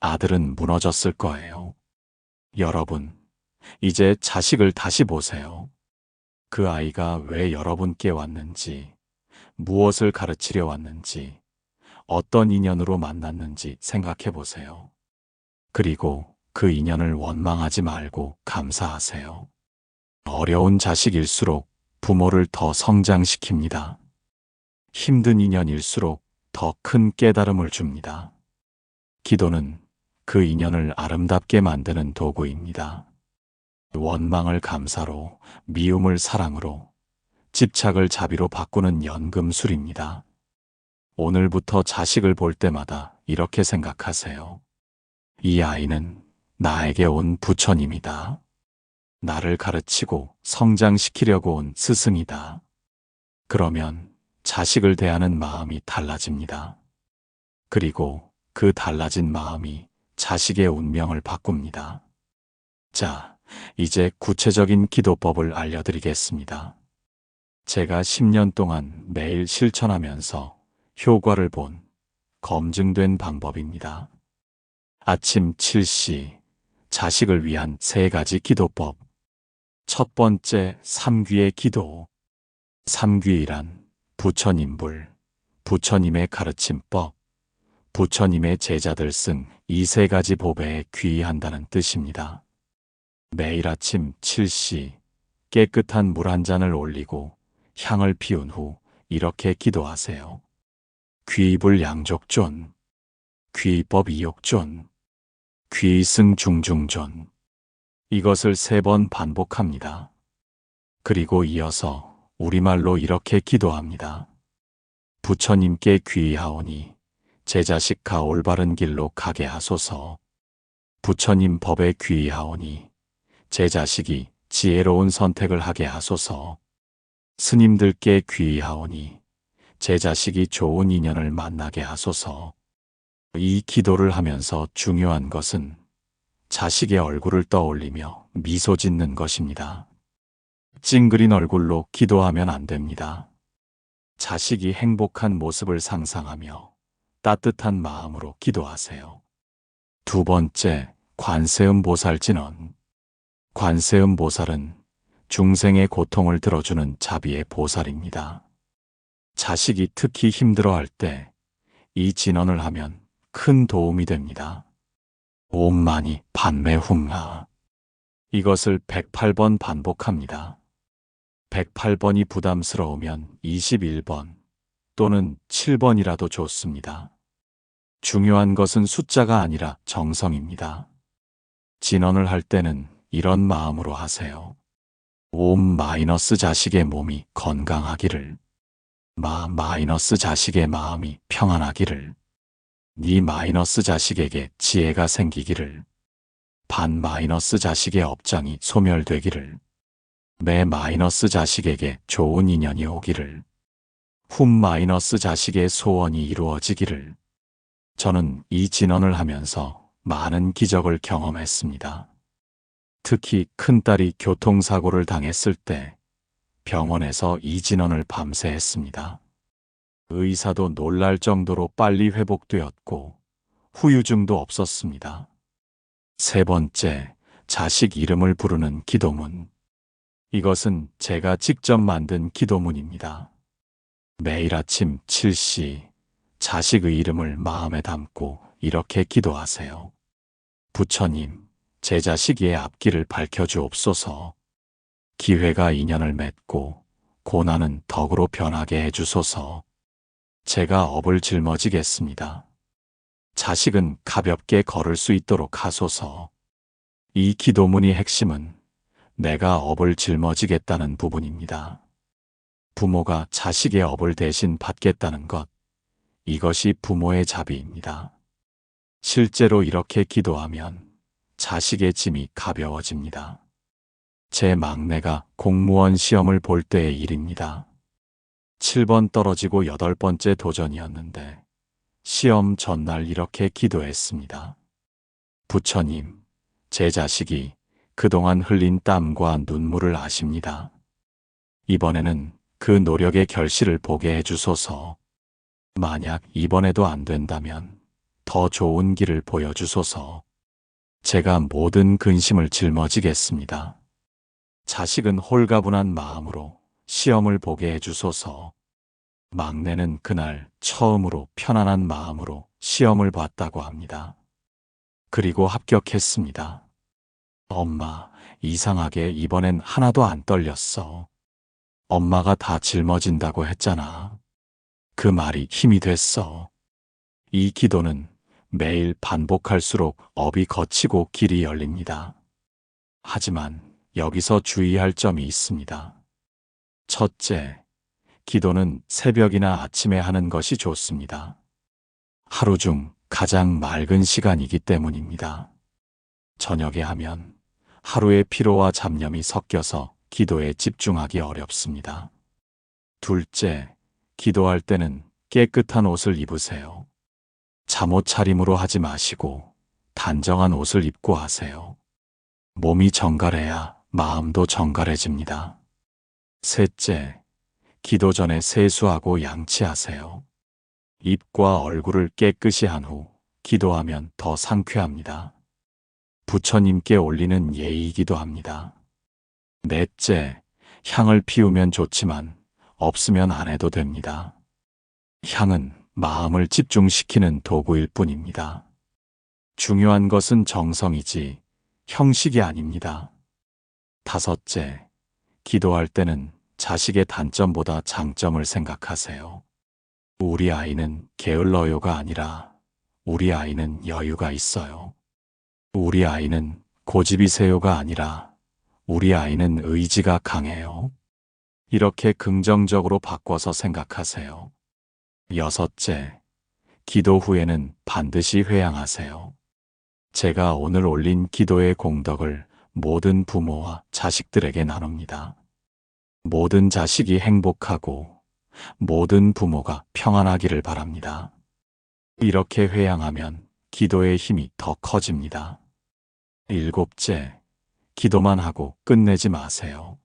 아들은 무너졌을 거예요. 여러분, 이제 자식을 다시 보세요. 그 아이가 왜 여러분께 왔는지, 무엇을 가르치려 왔는지, 어떤 인연으로 만났는지 생각해 보세요. 그리고 그 인연을 원망하지 말고 감사하세요. 어려운 자식일수록 부모를 더 성장시킵니다. 힘든 인연일수록 더 큰 깨달음을 줍니다. 기도는 그 인연을 아름답게 만드는 도구입니다. 원망을 감사로, 미움을 사랑으로, 집착을 자비로 바꾸는 연금술입니다. 오늘부터 자식을 볼 때마다 이렇게 생각하세요. 이 아이는 나에게 온 부처님이다. 나를 가르치고 성장시키려고 온 스승이다. 그러면 자식을 대하는 마음이 달라집니다. 그리고 그 달라진 마음이 자식의 운명을 바꿉니다. 자, 이제 구체적인 기도법을 알려드리겠습니다. 제가 10년 동안 매일 실천하면서 효과를 본 검증된 방법입니다. 아침 7시 자식을 위한 3가지 기도법. 첫 번째, 삼귀의 기도. 삼귀란 부처님불, 부처님의 가르침법, 부처님의 제자들 쓴 이 3가지 법에 귀의한다는 뜻입니다. 매일 아침 7시 깨끗한 물 한 잔을 올리고 향을 피운 후 이렇게 기도하세요. 귀불 양족존, 귀법 이욕존, 귀승 중중존. 이것을 3번 반복합니다. 그리고 이어서 우리말로 이렇게 기도합니다. 부처님께 귀의하오니 제 자식가 올바른 길로 가게 하소서. 부처님 법에 귀의하오니 제 자식이 지혜로운 선택을 하게 하소서. 스님들께 귀의하오니 제 자식이 좋은 인연을 만나게 하소서. 이 기도를 하면서 중요한 것은 자식의 얼굴을 떠올리며 미소 짓는 것입니다. 찡그린 얼굴로 기도하면 안 됩니다. 자식이 행복한 모습을 상상하며 따뜻한 마음으로 기도하세요. 두 번째, 관세음보살 진언. 관세음보살은 중생의 고통을 들어주는 자비의 보살입니다. 자식이 특히 힘들어할 때 이 진언을 하면 큰 도움이 됩니다. 옴마니 판매훔하. 이것을 108번 반복합니다. 108번이 부담스러우면 21번 또는 7번이라도 좋습니다. 중요한 것은 숫자가 아니라 정성입니다. 진언을 할 때는 이런 마음으로 하세요. 마이너스 자식의 몸이 건강하기를, 마이너스 자식의 마음이 평안하기를, 니 마이너스 자식에게 지혜가 생기기를, 반 마이너스 자식의 업장이 소멸되기를, 매 마이너스 자식에게 좋은 인연이 오기를, 훔 마이너스 자식의 소원이 이루어지기를. 저는 이 진언을 하면서 많은 기적을 경험했습니다. 특히 큰딸이 교통사고를 당했을 때 병원에서 이 진언을 밤새 했습니다. 의사도 놀랄 정도로 빨리 회복되었고 후유증도 없었습니다. 세 번째, 자식 이름을 부르는 기도문. 이것은 제가 직접 만든 기도문입니다. 매일 아침 7시 자식의 이름을 마음에 담고 이렇게 기도하세요. 부처님, 제 자식의 앞길을 밝혀주옵소서. 기회가 인연을 맺고 고난은 덕으로 변하게 해주소서. 제가 업을 짊어지겠습니다. 자식은 가볍게 걸을 수 있도록 하소서. 이 기도문의 핵심은 내가 업을 짊어지겠다는 부분입니다. 부모가 자식의 업을 대신 받겠다는 것, 이것이 부모의 자비입니다. 실제로 이렇게 기도하면 자식의 짐이 가벼워집니다. 제 막내가 공무원 시험을 볼 때의 일입니다. 7번 떨어지고 8번째 도전이었는데 시험 전날 이렇게 기도했습니다. 부처님, 제 자식이 그동안 흘린 땀과 눈물을 아십니다. 이번에는 그 노력의 결실을 보게 해주소서. 만약 이번에도 안 된다면 더 좋은 길을 보여주소서. 제가 모든 근심을 짊어지겠습니다. 자식은 홀가분한 마음으로 시험을 보게 해주소서. 막내는 그날 처음으로 편안한 마음으로 시험을 봤다고 합니다. 그리고 합격했습니다. 엄마, 이상하게 이번엔 하나도 안 떨렸어. 엄마가 다 짊어진다고 했잖아. 그 말이 힘이 됐어. 이 기도는 매일 반복할수록 업이 걷히고 길이 열립니다. 하지만 여기서 주의할 점이 있습니다. 첫째, 기도는 새벽이나 아침에 하는 것이 좋습니다. 하루 중 가장 맑은 시간이기 때문입니다. 저녁에 하면 하루의 피로와 잡념이 섞여서 기도에 집중하기 어렵습니다. 둘째, 기도할 때는 깨끗한 옷을 입으세요. 잠옷 차림으로 하지 마시고 단정한 옷을 입고 하세요. 몸이 정갈해야 마음도 정갈해집니다. 셋째, 기도 전에 세수하고 양치하세요. 입과 얼굴을 깨끗이 한 후 기도하면 더 상쾌합니다. 부처님께 올리는 예의이기도 합니다. 넷째, 향을 피우면 좋지만 없으면 안 해도 됩니다. 향은 마음을 집중시키는 도구일 뿐입니다. 중요한 것은 정성이지 형식이 아닙니다. 다섯째, 기도할 때는 자식의 단점보다 장점을 생각하세요. 우리 아이는 게을러요가 아니라 우리 아이는 여유가 있어요. 우리 아이는 고집이세요가 아니라 우리 아이는 의지가 강해요. 이렇게 긍정적으로 바꿔서 생각하세요. 여섯째, 기도 후에는 반드시 회양하세요. 제가 오늘 올린 기도의 공덕을 모든 부모와 자식들에게 나눕니다. 모든 자식이 행복하고 모든 부모가 평안하기를 바랍니다. 이렇게 회양하면 기도의 힘이 더 커집니다. 일곱째, 기도만 하고 끝내지 마세요.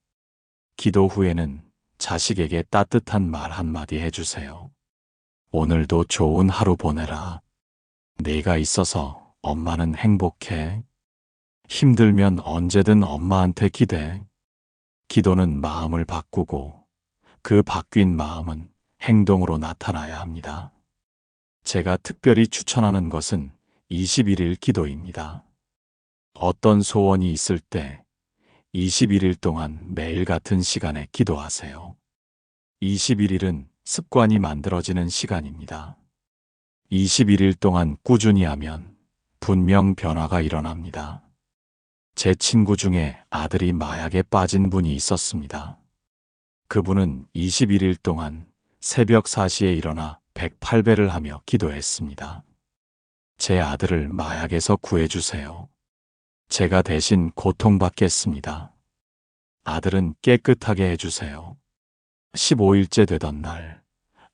기도 후에는 자식에게 따뜻한 말 한마디 해주세요. 오늘도 좋은 하루 보내라. 내가 있어서 엄마는 행복해. 힘들면 언제든 엄마한테 기대. 기도는 마음을 바꾸고 그 바뀐 마음은 행동으로 나타나야 합니다. 제가 특별히 추천하는 것은 21일 기도입니다. 어떤 소원이 있을 때 21일 동안 매일 같은 시간에 기도하세요. 21일은 습관이 만들어지는 시간입니다. 21일 동안 꾸준히 하면 분명 변화가 일어납니다. 제 친구 중에 아들이 마약에 빠진 분이 있었습니다. 그분은 21일 동안 새벽 4시에 일어나 108배를 하며 기도했습니다. 제 아들을 마약에서 구해주세요. 제가 대신 고통받겠습니다. 아들은 깨끗하게 해주세요. 15일째 되던 날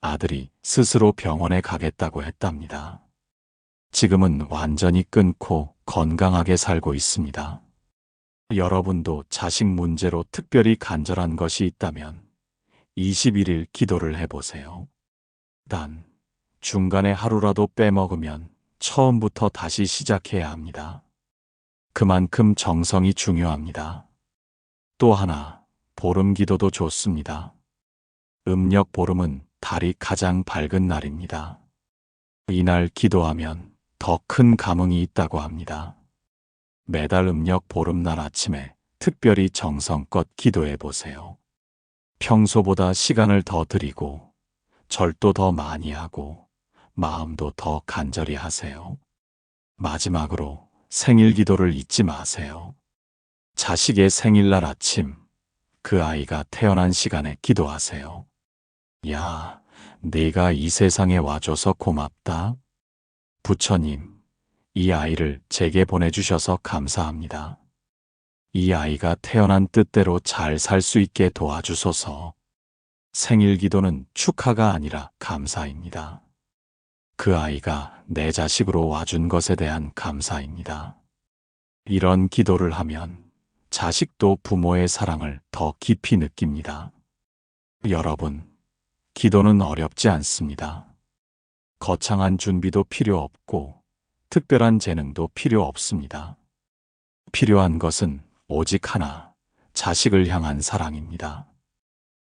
아들이 스스로 병원에 가겠다고 했답니다. 지금은 완전히 끊고 건강하게 살고 있습니다. 여러분도 자식 문제로 특별히 간절한 것이 있다면 21일 기도를 해보세요. 단, 중간에 하루라도 빼먹으면 처음부터 다시 시작해야 합니다. 그만큼 정성이 중요합니다. 또 하나, 보름 기도도 좋습니다. 음력 보름은 달이 가장 밝은 날입니다. 이날 기도하면 더 큰 감흥이 있다고 합니다. 매달 음력 보름날 아침에 특별히 정성껏 기도해 보세요. 평소보다 시간을 더 드리고 절도 더 많이 하고 마음도 더 간절히 하세요. 마지막으로 생일 기도를 잊지 마세요. 자식의 생일날 아침 그 아이가 태어난 시간에 기도하세요. 야, 네가 이 세상에 와줘서 고맙다. 부처님, 이 아이를 제게 보내주셔서 감사합니다. 이 아이가 태어난 뜻대로 잘 살 수 있게 도와주소서. 생일 기도는 축하가 아니라 감사입니다. 그 아이가 내 자식으로 와준 것에 대한 감사입니다. 이런 기도를 하면 자식도 부모의 사랑을 더 깊이 느낍니다. 여러분, 기도는 어렵지 않습니다. 거창한 준비도 필요 없고 특별한 재능도 필요 없습니다. 필요한 것은 오직 하나, 자식을 향한 사랑입니다.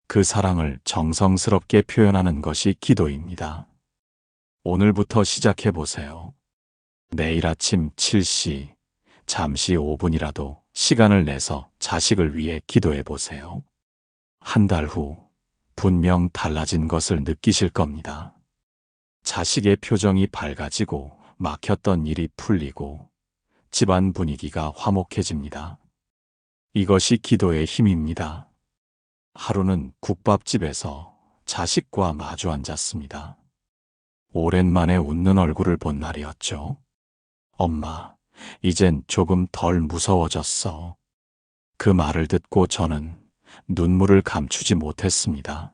그 사랑을 정성스럽게 표현하는 것이 기도입니다. 오늘부터 시작해 보세요. 내일 아침 7시, 잠시 5분이라도 시간을 내서 자식을 위해 기도해 보세요. 한 달 후, 분명 달라진 것을 느끼실 겁니다. 자식의 표정이 밝아지고 막혔던 일이 풀리고 집안 분위기가 화목해집니다. 이것이 기도의 힘입니다. 하루는 국밥집에서 자식과 마주 앉았습니다. 오랜만에 웃는 얼굴을 본 날이었죠. 엄마, 이젠 조금 덜 무서워졌어. 그 말을 듣고 저는 눈물을 감추지 못했습니다.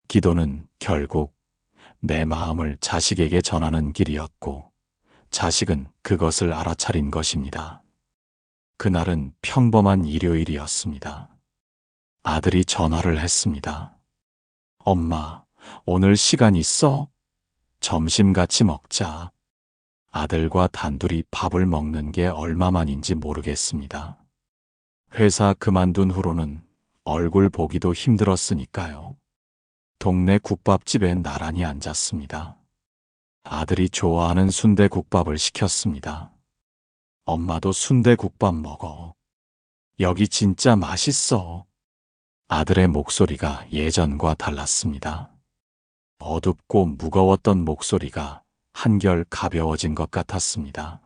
기도는 결국 내 마음을 자식에게 전하는 길이었고, 자식은 그것을 알아차린 것입니다. 그날은 평범한 일요일이었습니다. 아들이 전화를 했습니다. 엄마, 오늘 시간 있어? 점심 같이 먹자. 아들과 단둘이 밥을 먹는 게 얼마만인지 모르겠습니다. 회사 그만둔 후로는 얼굴 보기도 힘들었으니까요. 동네 국밥집에 나란히 앉았습니다. 아들이 좋아하는 순대국밥을 시켰습니다. 엄마도 순대국밥 먹어. 여기 진짜 맛있어. 아들의 목소리가 예전과 달랐습니다. 어둡고 무거웠던 목소리가 한결 가벼워진 것 같았습니다.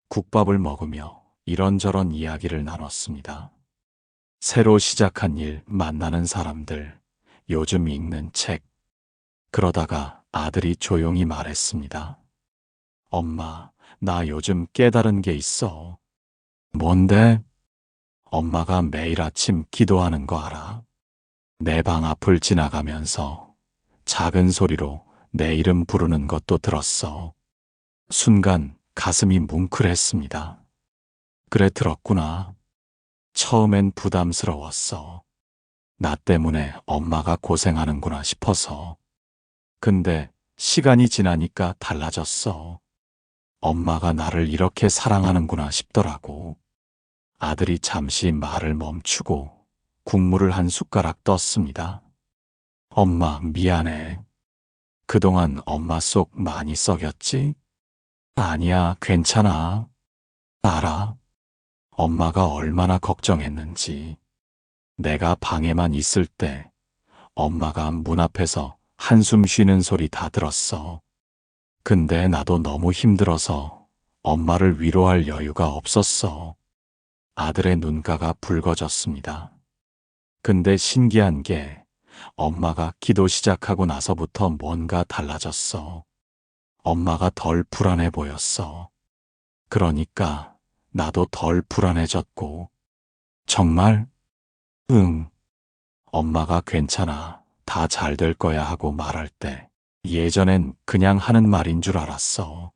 국밥을 먹으며 이런저런 이야기를 나눴습니다. 새로 시작한 일, 만나는 사람들, 요즘 읽는 책. 그러다가 아들이 조용히 말했습니다. 엄마, 나 요즘 깨달은 게 있어. 뭔데? 엄마가 매일 아침 기도하는 거 알아? 내 방 앞을 지나가면서 작은 소리로 내 이름 부르는 것도 들었어. 순간 가슴이 뭉클했습니다. 그래, 들었구나. 처음엔 부담스러웠어. 나 때문에 엄마가 고생하는구나 싶어서. 근데 시간이 지나니까 달라졌어. 엄마가 나를 이렇게 사랑하는구나 싶더라고. 아들이 잠시 말을 멈추고 국물을 한 숟가락 떴습니다. 엄마, 미안해. 그동안 엄마 속 많이 썩였지? 아니야, 괜찮아. 알아. 엄마가 얼마나 걱정했는지. 내가 방에만 있을 때 엄마가 문 앞에서 한숨 쉬는 소리 다 들었어. 근데 나도 너무 힘들어서 엄마를 위로할 여유가 없었어. 아들의 눈가가 붉어졌습니다. 근데 신기한 게 엄마가 기도 시작하고 나서부터 뭔가 달라졌어. 엄마가 덜 불안해 보였어. 그러니까 나도 덜 불안해졌고. 정말? 응. 엄마가 괜찮아. 다 잘 될 거야 하고 말할 때 예전엔 그냥 하는 말인 줄 알았어.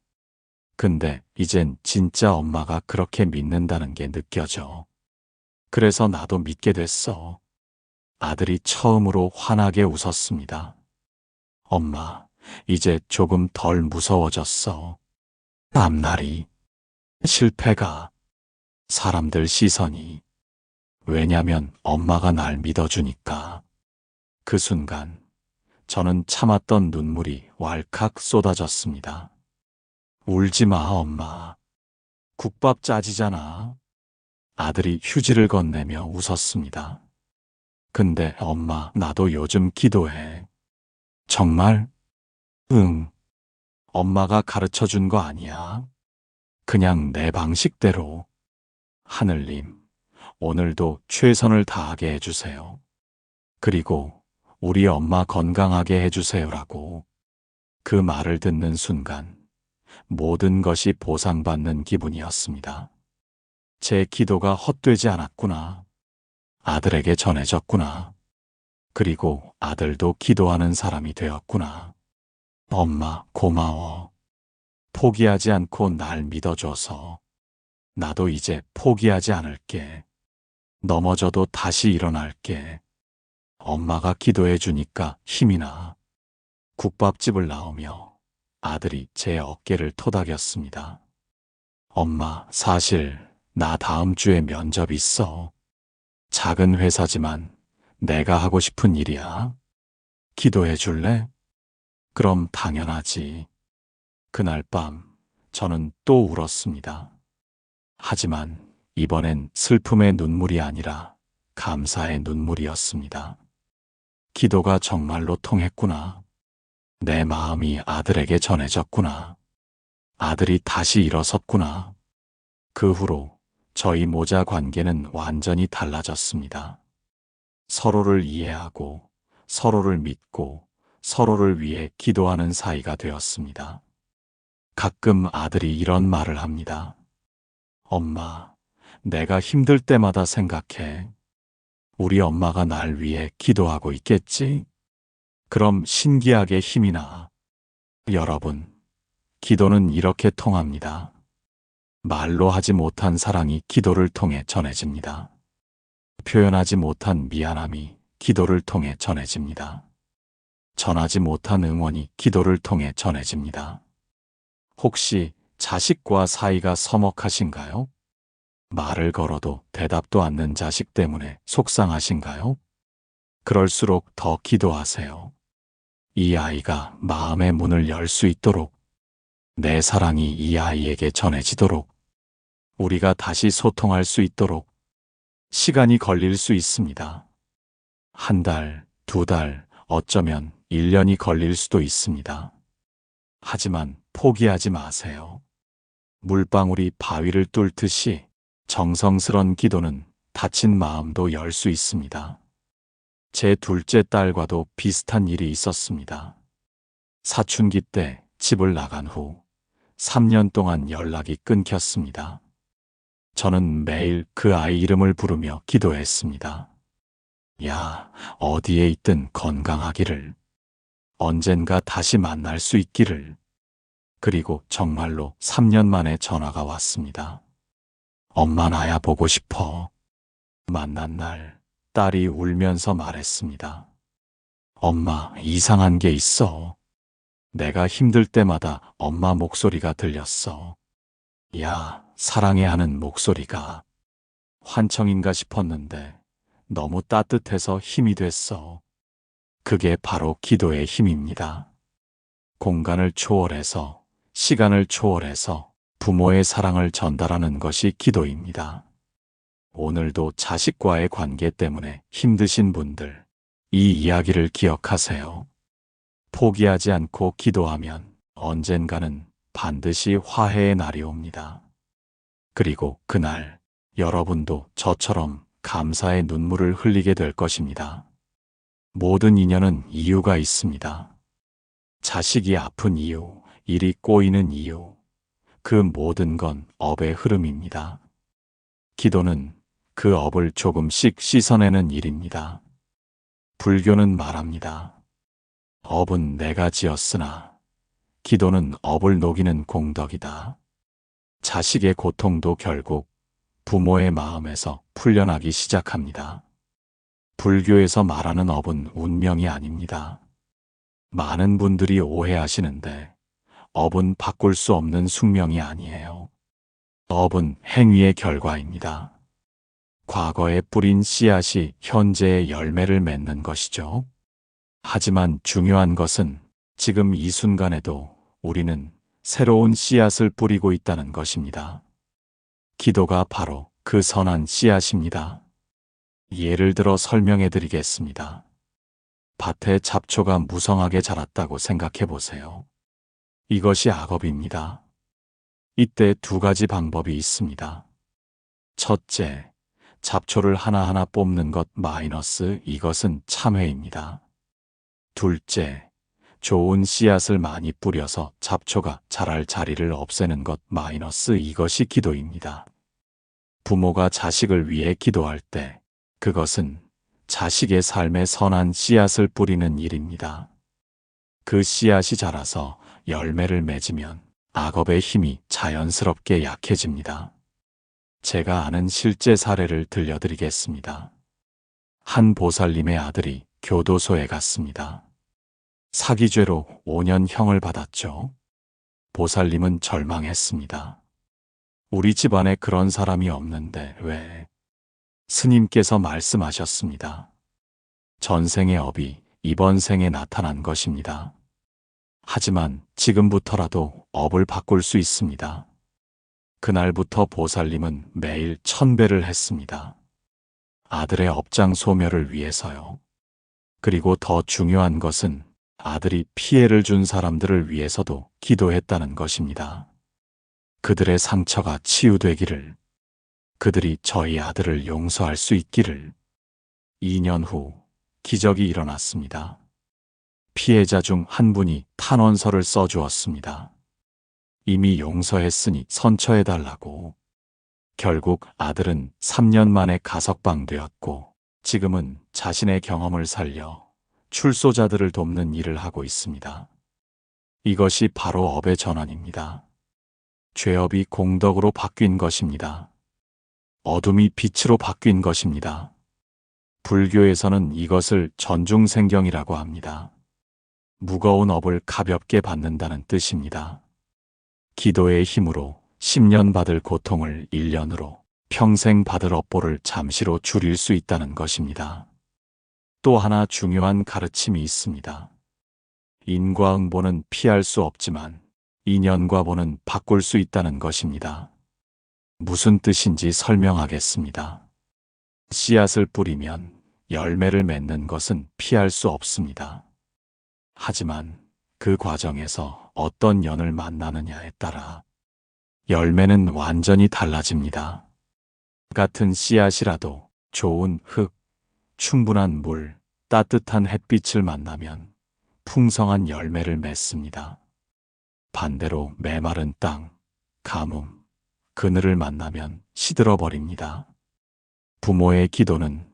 근데 이젠 진짜 엄마가 그렇게 믿는다는 게 느껴져. 그래서 나도 믿게 됐어. 아들이 처음으로 환하게 웃었습니다. 엄마, 이제 조금 덜 무서워졌어. 앞날이, 실패가, 사람들 시선이. 왜냐면 엄마가 날 믿어주니까. 그 순간 저는 참았던 눈물이 왈칵 쏟아졌습니다. 울지 마, 엄마. 국밥 짜지잖아. 아들이 휴지를 건네며 웃었습니다. 근데 엄마, 나도 요즘 기도해. 정말? 응. 엄마가 가르쳐 준 거 아니야. 그냥 내 방식대로. 하늘님, 오늘도 최선을 다하게 해주세요. 그리고 우리 엄마 건강하게 해주세요라고. 그 말을 듣는 순간 모든 것이 보상받는 기분이었습니다. 제 기도가 헛되지 않았구나. 아들에게 전해졌구나. 그리고 아들도 기도하는 사람이 되었구나. 엄마, 고마워. 포기하지 않고 날 믿어줘서. 나도 이제 포기하지 않을게. 넘어져도 다시 일어날게. 엄마가 기도해 주니까 힘이 나. 국밥집을 나오며 아들이 제 어깨를 토닥였습니다. 엄마, 사실 나 다음 주에 면접 있어. 작은 회사지만 내가 하고 싶은 일이야. 기도해 줄래? 그럼 당연하지. 그날 밤 저는 또 울었습니다. 하지만 이번엔 슬픔의 눈물이 아니라 감사의 눈물이었습니다. 기도가 정말로 통했구나. 내 마음이 아들에게 전해졌구나. 아들이 다시 일어섰구나. 그 후로 저희 모자 관계는 완전히 달라졌습니다. 서로를 이해하고 서로를 믿고 서로를 위해 기도하는 사이가 되었습니다. 가끔 아들이 이런 말을 합니다. 엄마, 내가 힘들 때마다 생각해. 우리 엄마가 날 위해 기도하고 있겠지? 그럼 신기하게 힘이 나. 여러분, 기도는 이렇게 통합니다. 말로 하지 못한 사랑이 기도를 통해 전해집니다. 표현하지 못한 미안함이 기도를 통해 전해집니다. 전하지 못한 응원이 기도를 통해 전해집니다. 혹시 자식과 사이가 서먹하신가요? 말을 걸어도 대답도 않는 자식 때문에 속상하신가요? 그럴수록 더 기도하세요. 이 아이가 마음의 문을 열 수 있도록, 내 사랑이 이 아이에게 전해지도록, 우리가 다시 소통할 수 있도록 시간이 걸릴 수 있습니다. 한 달, 두 달, 어쩌면 1년이 걸릴 수도 있습니다. 하지만 포기하지 마세요. 물방울이 바위를 뚫듯이 정성스런 기도는 다친 마음도 열 수 있습니다. 제 둘째 딸과도 비슷한 일이 있었습니다. 사춘기 때 집을 나간 후 3년 동안 연락이 끊겼습니다. 저는 매일 그 아이 이름을 부르며 기도했습니다. 야, 어디에 있든 건강하기를. 언젠가 다시 만날 수 있기를. 그리고 정말로 3년 만에 전화가 왔습니다. 엄마, 나야 보고 싶어. 만난 날 딸이 울면서 말했습니다. 엄마, 이상한 게 있어. 내가 힘들 때마다 엄마 목소리가 들렸어. 야, 사랑해 하는 목소리가. 환청인가 싶었는데 너무 따뜻해서 힘이 됐어. 그게 바로 기도의 힘입니다. 공간을 초월해서, 시간을 초월해서 부모의 사랑을 전달하는 것이 기도입니다. 오늘도 자식과의 관계 때문에 힘드신 분들, 이 이야기를 기억하세요. 포기하지 않고 기도하면 언젠가는 반드시 화해의 날이 옵니다. 그리고 그날 여러분도 저처럼 감사의 눈물을 흘리게 될 것입니다. 모든 인연은 이유가 있습니다. 자식이 아픈 이유, 일이 꼬이는 이유, 그 모든 건 업의 흐름입니다. 기도는 그 업을 조금씩 씻어내는 일입니다. 불교는 말합니다. 업은 내가 지었으나 기도는 업을 녹이는 공덕이다. 자식의 고통도 결국 부모의 마음에서 풀려나기 시작합니다. 불교에서 말하는 업은 운명이 아닙니다. 많은 분들이 오해하시는데 업은 바꿀 수 없는 숙명이 아니에요. 업은 행위의 결과입니다. 과거에 뿌린 씨앗이 현재의 열매를 맺는 것이죠. 하지만 중요한 것은 지금 이 순간에도 우리는 새로운 씨앗을 뿌리고 있다는 것입니다. 기도가 바로 그 선한 씨앗입니다. 예를 들어 설명해 드리겠습니다. 밭에 잡초가 무성하게 자랐다고 생각해 보세요. 이것이 악업입니다. 이때 두 가지 방법이 있습니다. 첫째, 잡초를 하나하나 뽑는 것 마이너스 이것은 참회입니다. 둘째, 좋은 씨앗을 많이 뿌려서 잡초가 자랄 자리를 없애는 것 마이너스 이것이 기도입니다. 부모가 자식을 위해 기도할 때 그것은 자식의 삶에 선한 씨앗을 뿌리는 일입니다. 그 씨앗이 자라서 열매를 맺으면 악업의 힘이 자연스럽게 약해집니다. 제가 아는 실제 사례를 들려드리겠습니다. 한 보살님의 아들이 교도소에 갔습니다. 사기죄로 5년 형을 받았죠. 보살님은 절망했습니다. 우리 집안에 그런 사람이 없는데 왜? 스님께서 말씀하셨습니다. 전생의 업이 이번 생에 나타난 것입니다. 하지만 지금부터라도 업을 바꿀 수 있습니다. 그날부터 보살님은 매일 1000배를 했습니다. 아들의 업장 소멸을 위해서요. 그리고 더 중요한 것은 아들이 피해를 준 사람들을 위해서도 기도했다는 것입니다. 그들의 상처가 치유되기를, 그들이 저희 아들을 용서할 수 있기를. 2년 후 기적이 일어났습니다. 피해자 중 한 분이 탄원서를 써주었습니다. 이미 용서했으니 선처해달라고. 결국 아들은 3년 만에 가석방되었고 지금은 자신의 경험을 살려 출소자들을 돕는 일을 하고 있습니다. 이것이 바로 업의 전환입니다. 죄업이 공덕으로 바뀐 것입니다. 어둠이 빛으로 바뀐 것입니다. 불교에서는 이것을 전중생경이라고 합니다. 무거운 업을 가볍게 받는다는 뜻입니다. 기도의 힘으로 10년 받을 고통을 1년으로, 평생 받을 업보를 잠시로 줄일 수 있다는 것입니다. 또 하나 중요한 가르침이 있습니다. 인과응보는 피할 수 없지만 인연과 보는 바꿀 수 있다는 것입니다. 무슨 뜻인지 설명하겠습니다. 씨앗을 뿌리면 열매를 맺는 것은 피할 수 없습니다. 하지만 그 과정에서 어떤 연을 만나느냐에 따라 열매는 완전히 달라집니다. 같은 씨앗이라도 좋은 흙, 충분한 물, 따뜻한 햇빛을 만나면 풍성한 열매를 맺습니다. 반대로 메마른 땅, 가뭄, 그늘을 만나면 시들어버립니다. 부모의 기도는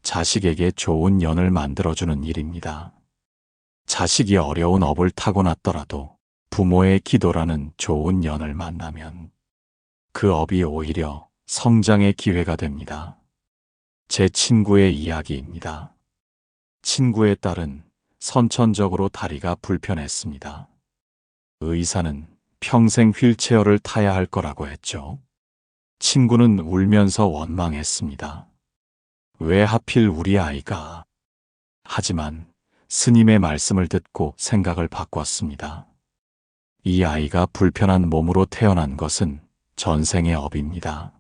자식에게 좋은 연을 만들어주는 일입니다. 자식이 어려운 업을 타고났더라도 부모의 기도라는 좋은 연을 만나면 그 업이 오히려 성장의 기회가 됩니다. 제 친구의 이야기입니다. 친구의 딸은 선천적으로 다리가 불편했습니다. 의사는 평생 휠체어를 타야 할 거라고 했죠. 친구는 울면서 원망했습니다. 왜 하필 우리 아이가? 하지만 스님의 말씀을 듣고 생각을 바꿨습니다. 이 아이가 불편한 몸으로 태어난 것은 전생의 업입니다.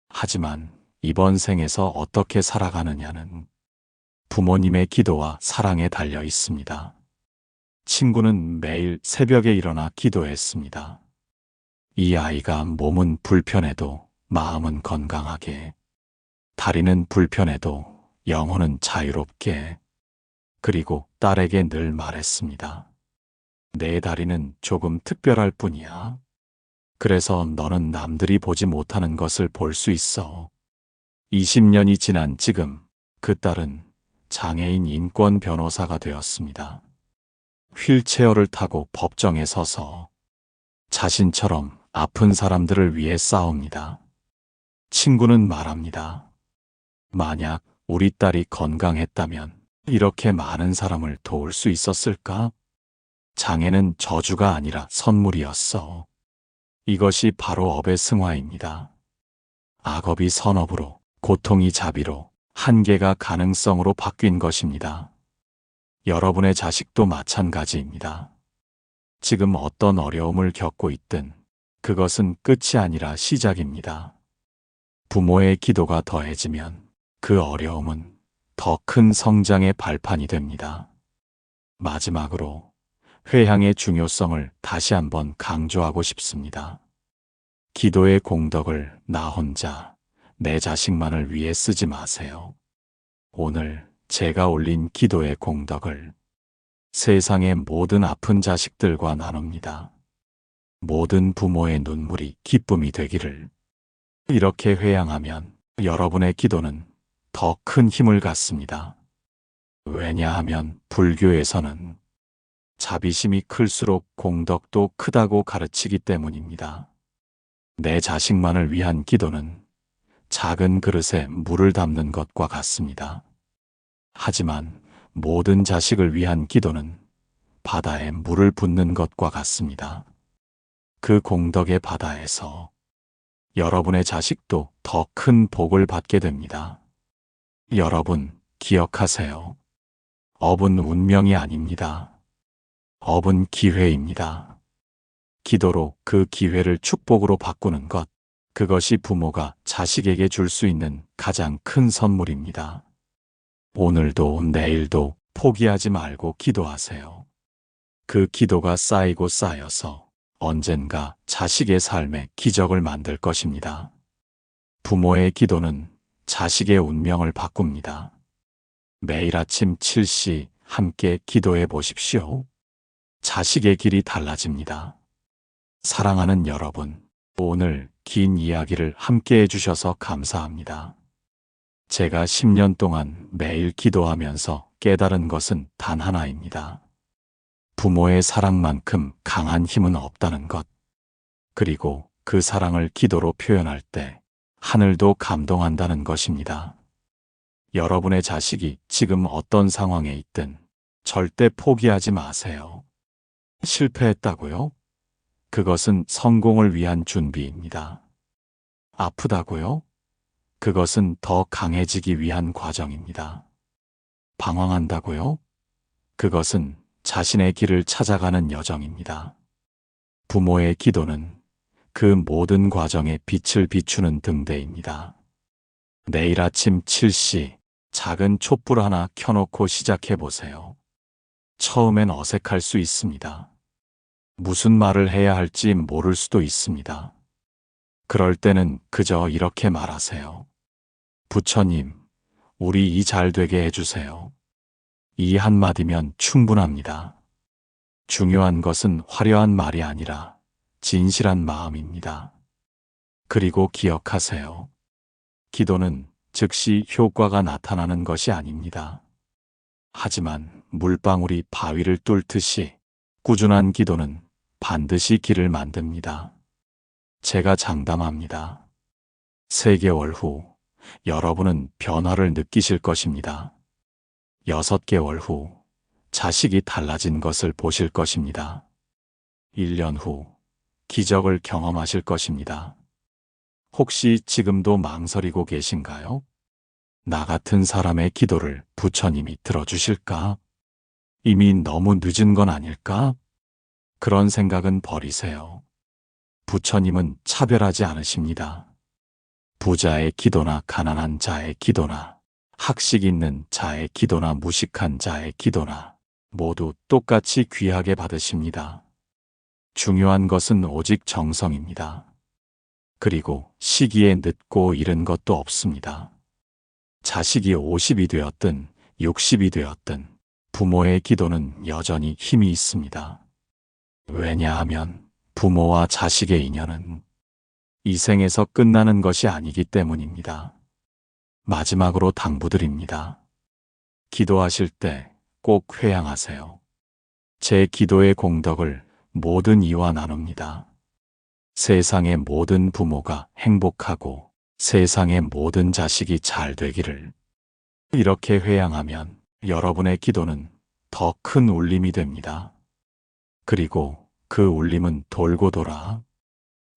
하지만 이번 생에서 어떻게 살아가느냐는 부모님의 기도와 사랑에 달려 있습니다. 친구는 매일 새벽에 일어나 기도했습니다. 이 아이가 몸은 불편해도 마음은 건강하게, 다리는 불편해도 영혼은 자유롭게, 그리고 딸에게 늘 말했습니다. 내 다리는 조금 특별할 뿐이야. 그래서 너는 남들이 보지 못하는 것을 볼 수 있어. 20년이 지난 지금 그 딸은 장애인 인권 변호사가 되었습니다. 휠체어를 타고 법정에 서서 자신처럼 아픈 사람들을 위해 싸웁니다. 친구는 말합니다. 만약 우리 딸이 건강했다면 이렇게 많은 사람을 도울 수 있었을까? 장애는 저주가 아니라 선물이었어. 이것이 바로 업의 승화입니다. 악업이 선업으로, 고통이 자비로, 한계가 가능성으로 바뀐 것입니다. 여러분의 자식도 마찬가지입니다. 지금 어떤 어려움을 겪고 있든 그것은 끝이 아니라 시작입니다. 부모의 기도가 더해지면 그 어려움은 더 큰 성장의 발판이 됩니다. 마지막으로 회향의 중요성을 다시 한번 강조하고 싶습니다. 기도의 공덕을 나 혼자, 내 자식만을 위해 쓰지 마세요. 오늘 제가 올린 기도의 공덕을 세상의 모든 아픈 자식들과 나눕니다. 모든 부모의 눈물이 기쁨이 되기를. 이렇게 회향하면 여러분의 기도는 더 큰 힘을 갖습니다. 왜냐하면 불교에서는 자비심이 클수록 공덕도 크다고 가르치기 때문입니다. 내 자식만을 위한 기도는 작은 그릇에 물을 담는 것과 같습니다. 하지만 모든 자식을 위한 기도는 바다에 물을 붓는 것과 같습니다. 그 공덕의 바다에서 여러분의 자식도 더 큰 복을 받게 됩니다. 여러분, 기억하세요. 업은 운명이 아닙니다. 업은 기회입니다. 기도로 그 기회를 축복으로 바꾸는 것, 그것이 부모가 자식에게 줄 수 있는 가장 큰 선물입니다. 오늘도 내일도 포기하지 말고 기도하세요. 그 기도가 쌓이고 쌓여서 언젠가 자식의 삶에 기적을 만들 것입니다. 부모의 기도는 자식의 운명을 바꿉니다. 매일 아침 7시 함께 기도해 보십시오. 자식의 길이 달라집니다. 사랑하는 여러분, 오늘 긴 이야기를 함께 해주셔서 감사합니다. 제가 10년 동안 매일 기도하면서 깨달은 것은 단 하나입니다. 부모의 사랑만큼 강한 힘은 없다는 것. 그리고 그 사랑을 기도로 표현할 때 하늘도 감동한다는 것입니다. 여러분의 자식이 지금 어떤 상황에 있든 절대 포기하지 마세요. 실패했다고요? 그것은 성공을 위한 준비입니다. 아프다고요? 그것은 더 강해지기 위한 과정입니다. 방황한다고요? 그것은 자신의 길을 찾아가는 여정입니다. 부모의 기도는 그 모든 과정에 빛을 비추는 등대입니다. 내일 아침 7시 작은 촛불 하나 켜놓고 시작해 보세요. 처음엔 어색할 수 있습니다. 무슨 말을 해야 할지 모를 수도 있습니다. 그럴 때는 그저 이렇게 말하세요. 부처님, 우리 이 잘 되게 해주세요. 이 한마디면 충분합니다. 중요한 것은 화려한 말이 아니라 진실한 마음입니다. 그리고 기억하세요. 기도는 즉시 효과가 나타나는 것이 아닙니다. 하지만 물방울이 바위를 뚫듯이 꾸준한 기도는 반드시 길을 만듭니다. 제가 장담합니다. 3개월 후 여러분은 변화를 느끼실 것입니다. 6개월 후 자식이 달라진 것을 보실 것입니다. 1년 후 기적을 경험하실 것입니다. 혹시 지금도 망설이고 계신가요? 나 같은 사람의 기도를 부처님이 들어주실까? 이미 너무 늦은 건 아닐까? 그런 생각은 버리세요. 부처님은 차별하지 않으십니다. 부자의 기도나 가난한 자의 기도나 학식 있는 자의 기도나 무식한 자의 기도나 모두 똑같이 귀하게 받으십니다. 중요한 것은 오직 정성입니다. 그리고 시기에 늦고 이른 것도 없습니다. 자식이 50이 되었든 60이 되었든 부모의 기도는 여전히 힘이 있습니다. 왜냐하면 부모와 자식의 인연은 이 생에서 끝나는 것이 아니기 때문입니다. 마지막으로 당부드립니다. 기도하실 때 꼭 회양하세요. 제 기도의 공덕을 모든 이와 나눕니다. 세상의 모든 부모가 행복하고 세상의 모든 자식이 잘 되기를. 이렇게 회양하면 여러분의 기도는 더 큰 울림이 됩니다. 그리고 그 울림은 돌고 돌아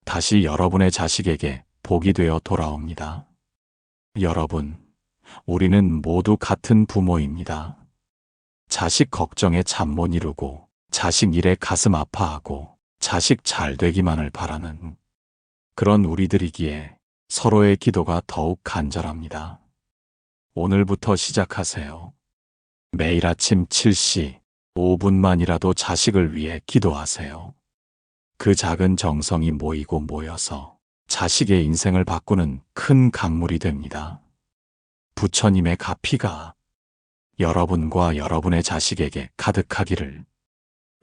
다시 여러분의 자식에게 복이 되어 돌아옵니다. 여러분, 우리는 모두 같은 부모입니다. 자식 걱정에 잠 못 이루고 자식 일에 가슴 아파하고 자식 잘 되기만을 바라는 그런 우리들이기에 서로의 기도가 더욱 간절합니다. 오늘부터 시작하세요. 매일 아침 7시 5분만이라도 자식을 위해 기도하세요. 그 작은 정성이 모이고 모여서 자식의 인생을 바꾸는 큰 강물이 됩니다. 부처님의 가피가 여러분과 여러분의 자식에게 가득하기를.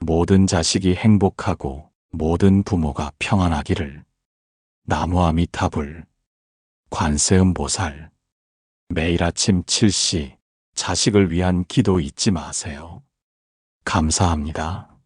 모든 자식이 행복하고 모든 부모가 평안하기를. 나무아미타불. 관세음보살. 매일 아침 7시 자식을 위한 기도 잊지 마세요. 감사합니다.